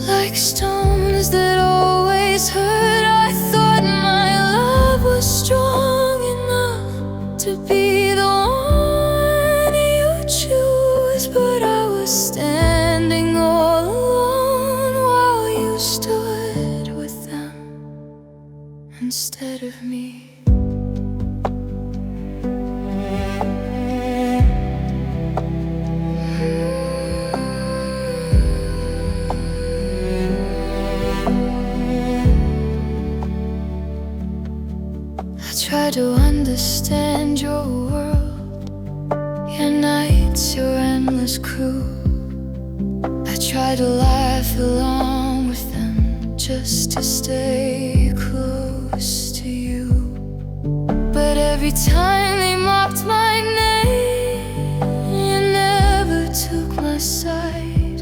like stones that always hurt. I thought my love was strong enough to be the one you choose, but I was standing all alone while you stood with them instead of me. Try to understand your world, your nights, your endless crew. I try to laugh along with them just to stay close to you. But every time they mocked my name, you never took my side.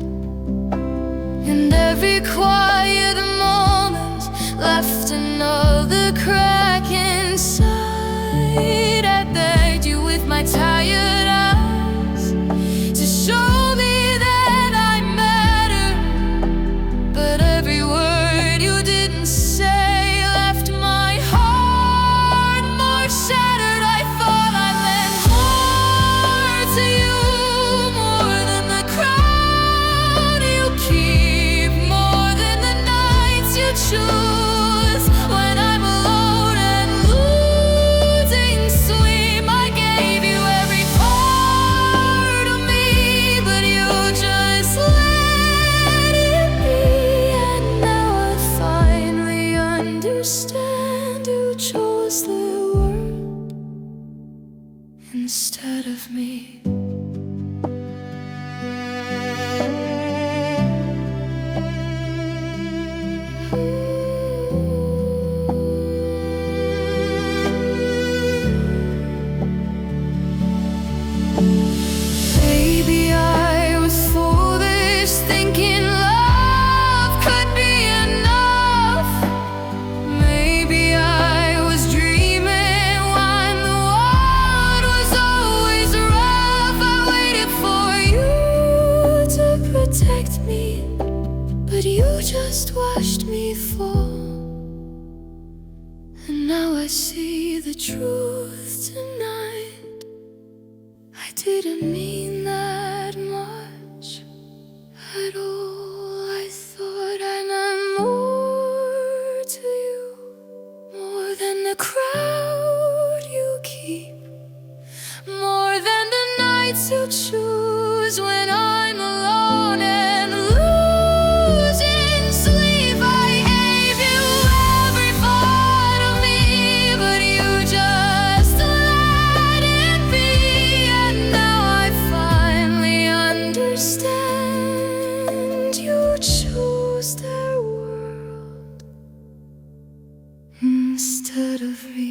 And every quiet moment left another crack inside. I begged you with my tired eyes to show me that I matter, but every word you didn't say left my heart more shattered. I thought I meant more to you, more than the crowd you keep, more than the nights you choose. When I'm alone and losing sleep, I gave you every part of me, but you just let it be. And now I finally understand who chose the world instead of me. Maybe I was foolish, thinking love could be enough. Maybe I was dreaming when the world was always rough. I waited for you to protect me, but you just watched me fall. And now I see the truth tonight. I didn't mean that much at all. I thought I meant more to you, more than the crowd you keep, more than the nights you choose. When I'm alone and losing sleep, I gave you every part of me, but you just let it be. And now I finally understand you choose their world instead of me.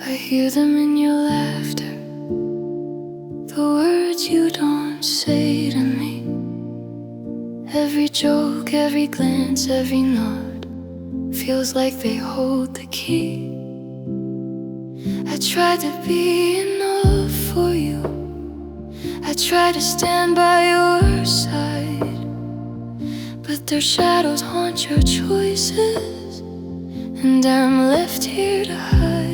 I hear them in your laughter, the words you don't say to me. Every joke, every glance, every nod feels like they hold the key. I try to be enough for you, I try to stand by your side, but their shadows haunt your choices, and I'm left here to hide.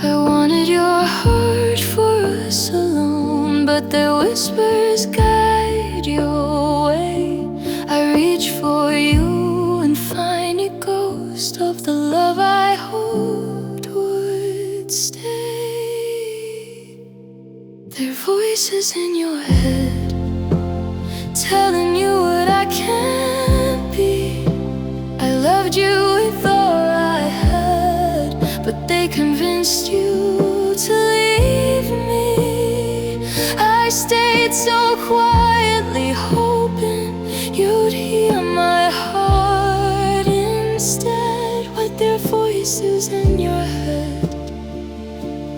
I wanted your heart for us alone, but their whispers guide your way. I reach for you and find a ghost of the love I hoped would stay. Their voices in your head, telling you what I can't be. I loved you with all I had, but they convinced you to leave me. I stayed so quietly, hoping you'd hear my heart instead. But their voices in your head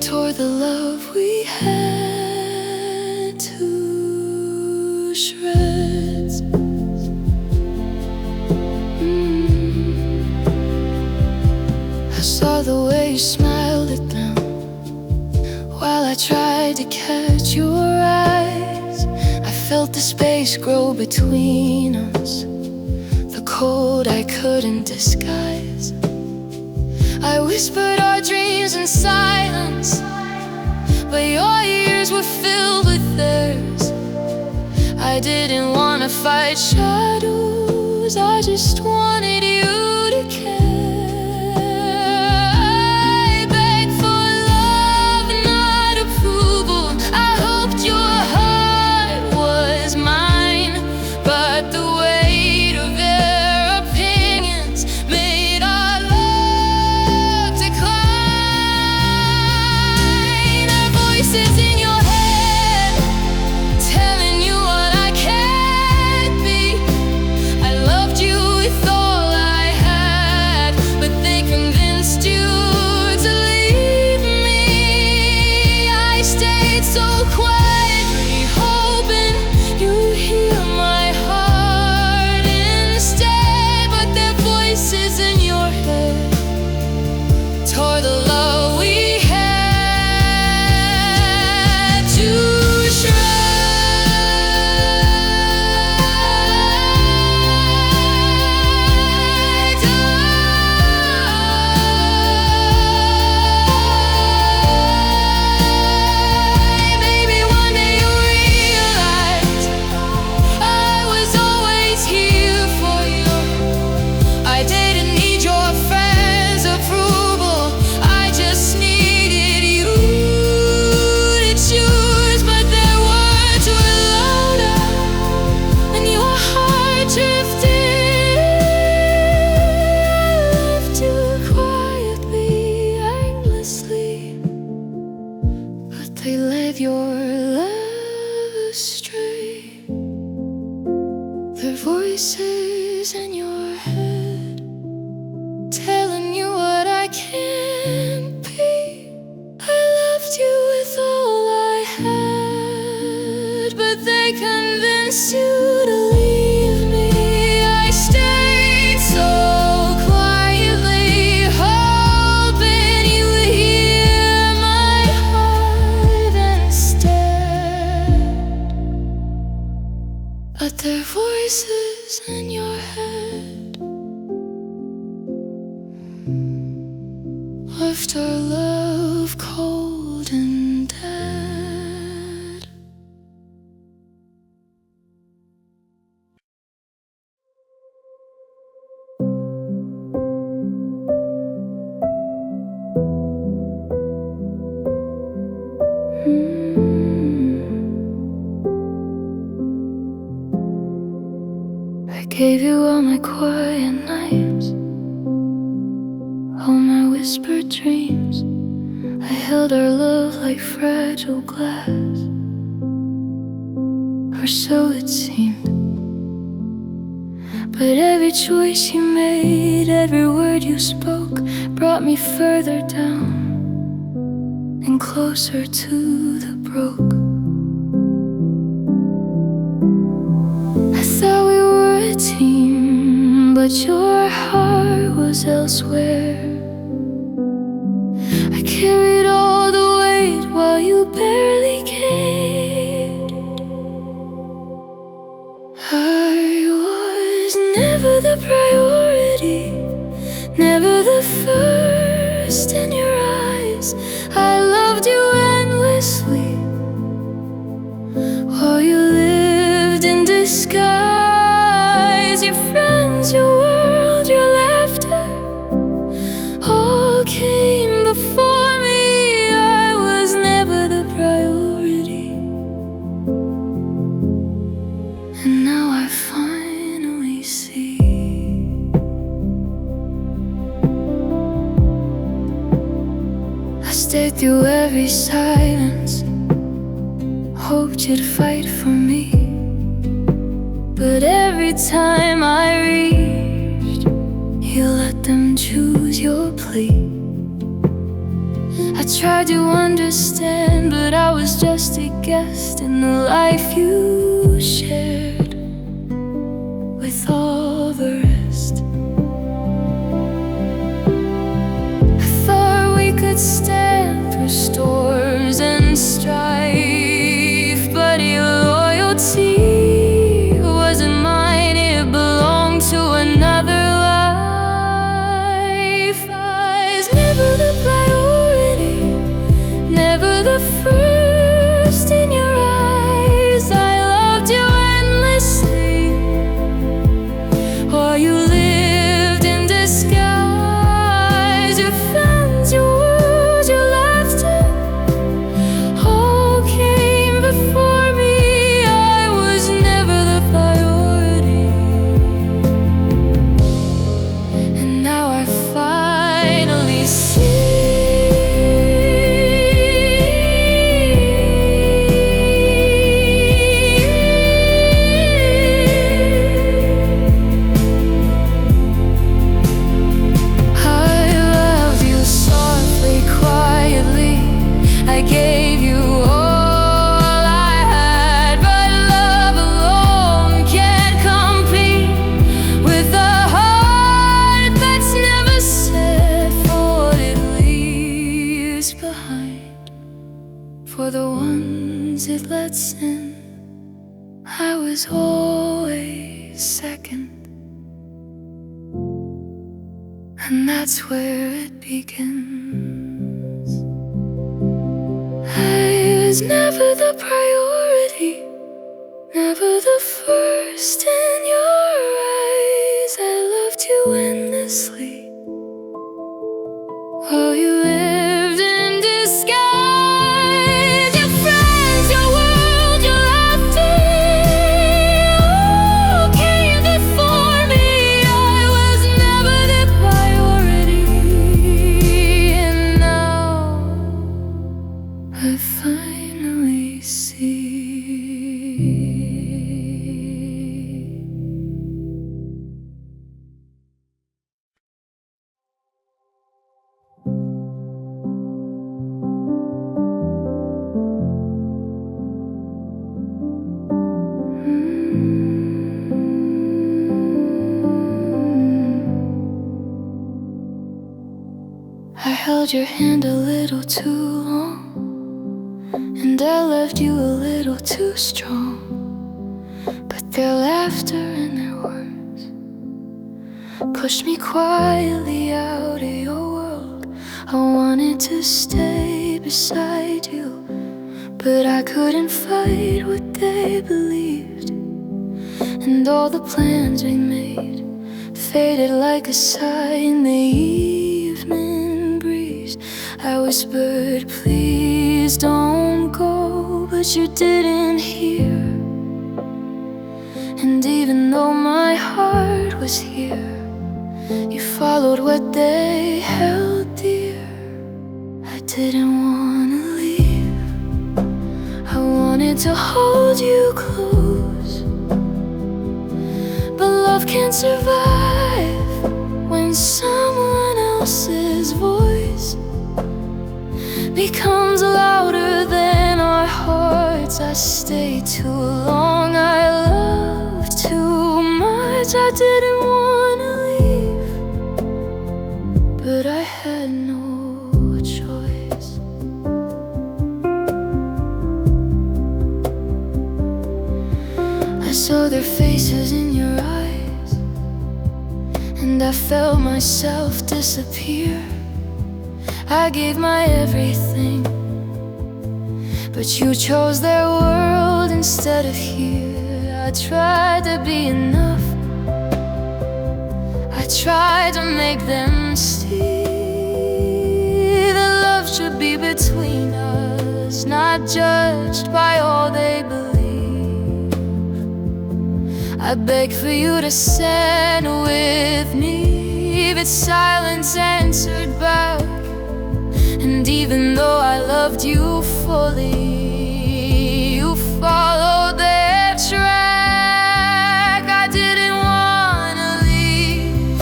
tore the love we had to shreds. I saw the way you smiled at them while I tried to catch your eyes. I felt the space grow between us, the cold I couldn't disguise. I whispered our dreams in silence, but your ears were filled with theirs. I didn't want to fight shadows, I just wanted you to care. I begged for love, not approval. I hoped your heart was mine, but the weight of their opinions made our love decline. Our voices in your head, telling you what I can't be. I loved you with all I had, but they convinced you to leave me. I stayed so quietly, hoping you'd hear my heart instead. But their voices in your head tore the love we had to shreds. Maybe one day you'll realize I was always here for you. I didn't need your friends' approval, I just needed you to choose. But their words were louder and your heart drifted. I left you quietly, aimlessly, but they led your love astray. Their voices in your head, telling you what I can't be. I loved you with all I had, but they convinced you to leave me. I stayed so quietly, hoping you would hear my heart instead. But their voices in your head left our love cold and dead. I gave you all my quiet nights, all my whispered dreams. I held our love like fragile glass, or so it seemed. But every choice you made, every word you spoke, brought me further down and closer to the broke. I thought we were a team, but your heart was elsewhere. I carried all the weight while you barely cared. I was never the priority, never the first in your eyes. I loved you endlessly, your friends, your world, your laughter all came before me. I was never the priority, and now I finally see. I stayed through every silence, hoped you'd fight for me, but every time I reached, you let them choose your plea. I tried to understand, but I was just a guest in the life you shared with all the rest. I thought we could stand for storms and strife, but your loyalty wasn't mine, it belonged to another life. I was never the priority, never the first in your eyes. I loved you endlessly, or you lived in disguise. Your friends, your words, your laughter all came before me. I was never the priority, and now I finally see. I gave you all I had, but love alone can't compete with a heart that's never set for what it leaves behind. For the ones it lets in, I was always second, and that's where it begins. I was never the priority, never the first in your eyes. I loved you endlessly, oh, you lived in disguise. Your friends, your world, your laughter all came before me. I was never the priority, and now I finally see. I held your hand a little too long, and I left you a little too strong. But their laughter and their words pushed me quietly out of your world. I wanted to stay beside you, but I couldn't fight what they believed. And all the plans we made faded like a sigh in the evening breeze. I whispered, please don't go, but you didn't hear. And even though my heart was here, you followed what they held dear. I didn't wanna leave, I wanted to hold you close. But love can't survive when someone else's voice becomes louder than our hearts. I stayed too long, I loved too much. I didn't wanna leave, but I had no choice. I saw their faces in your eyes, and I felt myself disappear. I gave my everything, but you chose their world instead of here. I tried to be enough, tried to make them see that love should be between us, not judged by all they believe. I beg for you to stand with me, but silence answered back. And even though I loved you fully, you followed their track. I didn't wanna leave,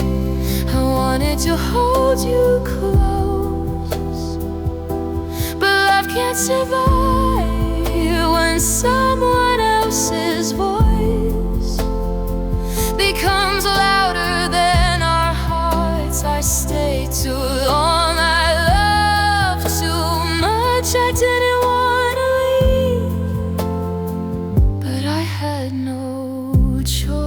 I wanted to hold you close. But love can't survive when someone else's voice becomes louder than our hearts. I stay too long, I love too much. I didn't wanna leave, but I had no choice.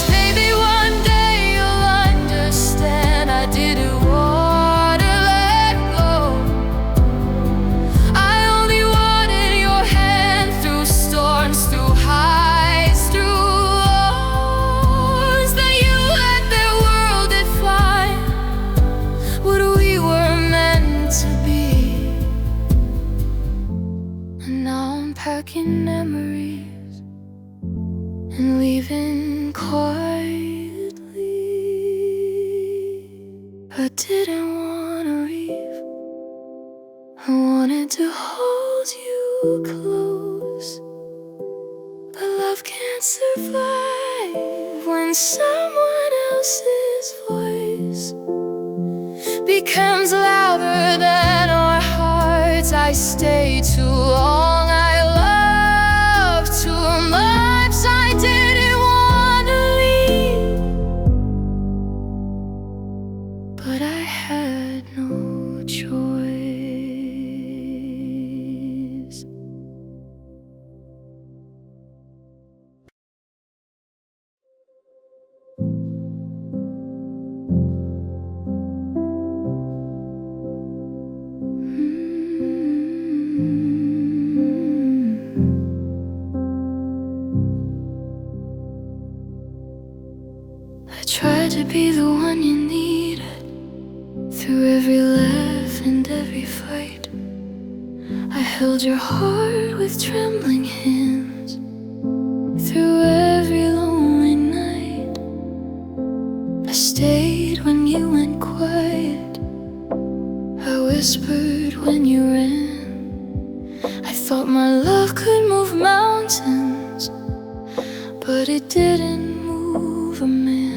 Maybe one day you'll understand I didn't want to let go. I only wanted your hand through storms, through highs, through lows, that you let their world define what we were meant to be. And now I'm packing memories and leaving quietly. I didn't wanna leave, I wanted to hold you close. But love can't survive when someone else's voice becomes louder than our hearts. I stay too long, I love too much. I didn't wanna leave, but I had no choice. I tried to be the one you needed through every laugh and every fight. I held your heart with trembling hands through every lonely night. I stayed when you went quiet, I whispered when you ran. I thought my love could move mountains, but it didn't move a man.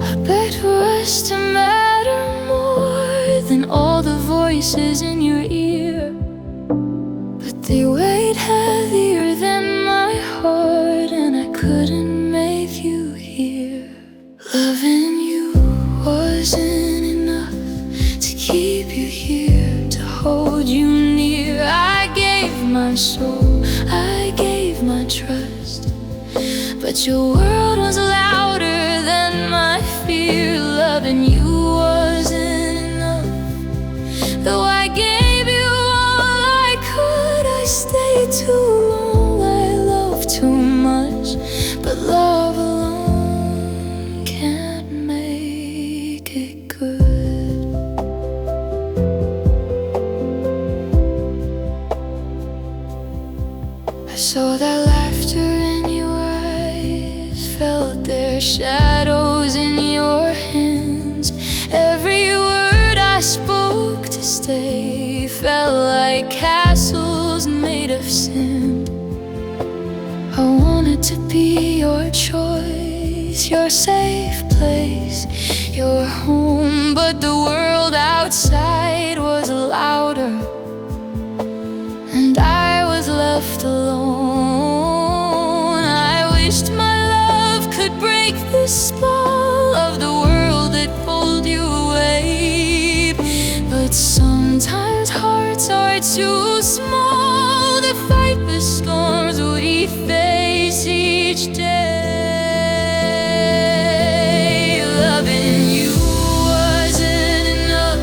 I begged for us to matter more than all the voices in your ear, but they weighed heavier than my heart, and I couldn't make you hear. Loving you wasn't enough to keep you here, to hold you near. I gave my soul, I gave my trust, but your world was louder than my fear. Loving you wasn't enough, though I gave you all I could. I stayed too long, I loved too much, but love alone can't make it good. I saw that laughter in your eyes, felt their shadows in your hands. Every word I spoke to stay felt like castles made of sand. I wanted to be your choice, your safe place, your home, but the world outside was louder, and I was left alone. I wished my love could break the spell of the world that pulled you away, but sometimes hearts are too small to fight the storms we face each day. Loving you wasn't enough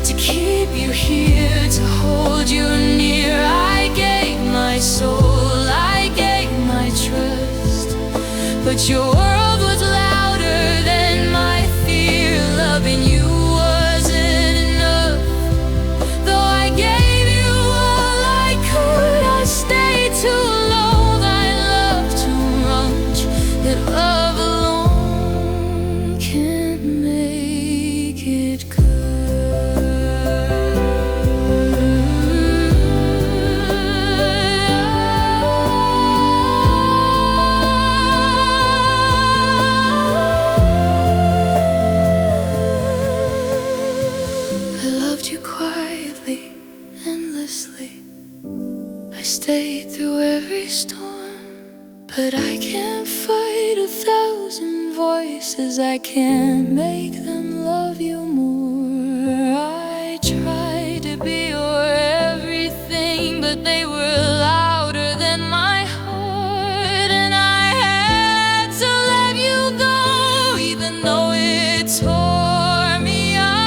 to keep you here, to hold you near. I gave my soul, I gave my trust, but your world was louder than my fear. Loving you wasn't enough, though I gave you all I could. I stayed too long, I loved too much, that love alone can't make it good. I stayed through every storm, but I can't fight 1,000 voices. I can't make them love you more. I tried to be your everything, but they were louder than my heart, and I had to let you go, even though it tore me apart.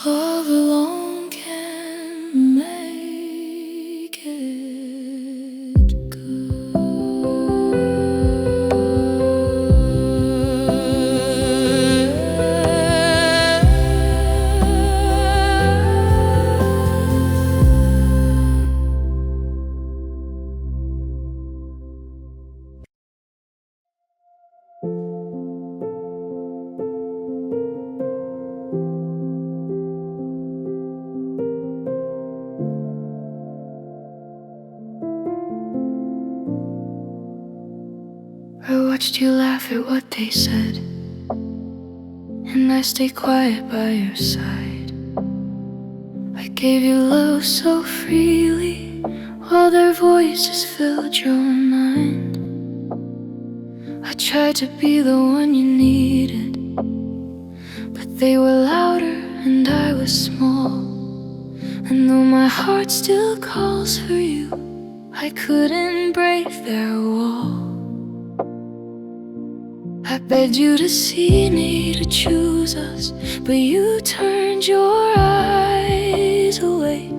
Love alone can make it good. I watched you laugh at what they said, and I stayed quiet by your side. I gave you love so freely, while their voices filled your mind. I tried to be the one you needed, but they were louder and I was small. And though my heart still calls for you, I couldn't break their wall. I begged you to see me, to choose us, but you turned your eyes away.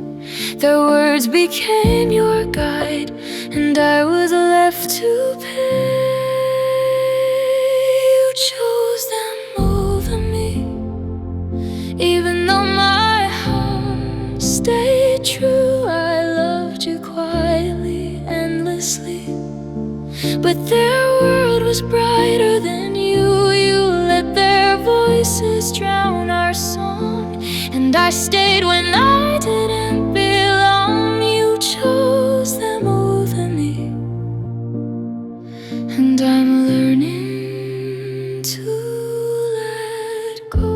Their words became your guide, and I was left to pay. You chose them over me, even though my heart stayed true. I loved you quietly, endlessly, but their world was brighter than you. You let their voices drown our song, and I stayed when I didn't belong. You chose them over me, and I'm learning to let go.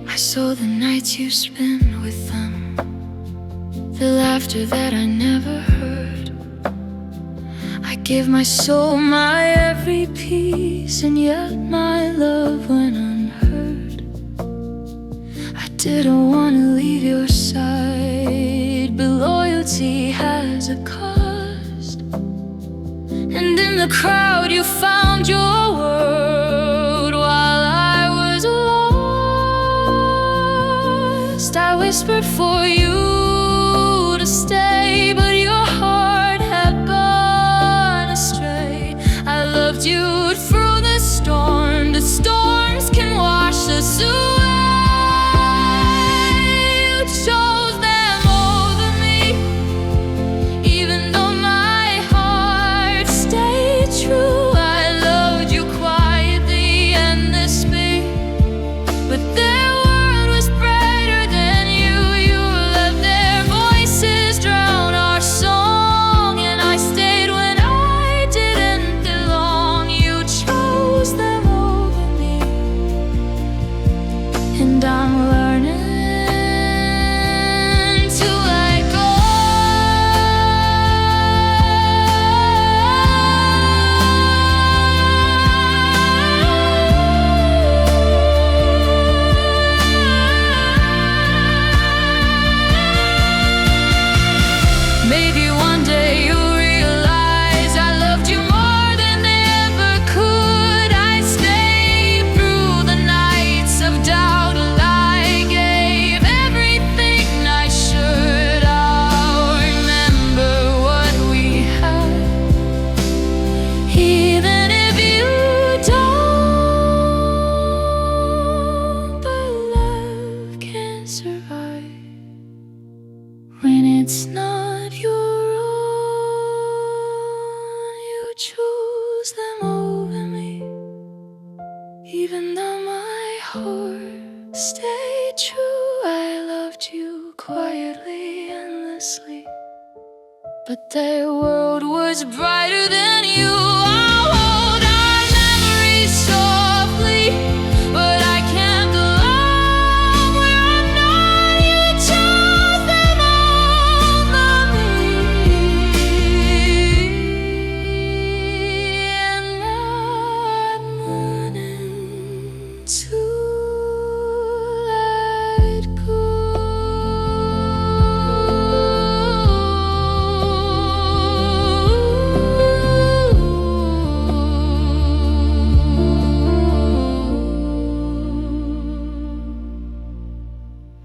I saw the nights you spent with them, the laughter that I never heard. I gave my soul, my every piece, and yet my love went unheard. I didn't want to leave your side, but loyalty has a cost. And in the crowd you found your world, while I was lost. I whispered for you to stay, but your heart had gone astray. I loved you through the storm. The storms can wash us away. You chose them over me, even though my heart stayed true. I loved you quietly, endlessly, Even though my heart stayed true, I loved you quietly, endlessly. But their world was brighter than you.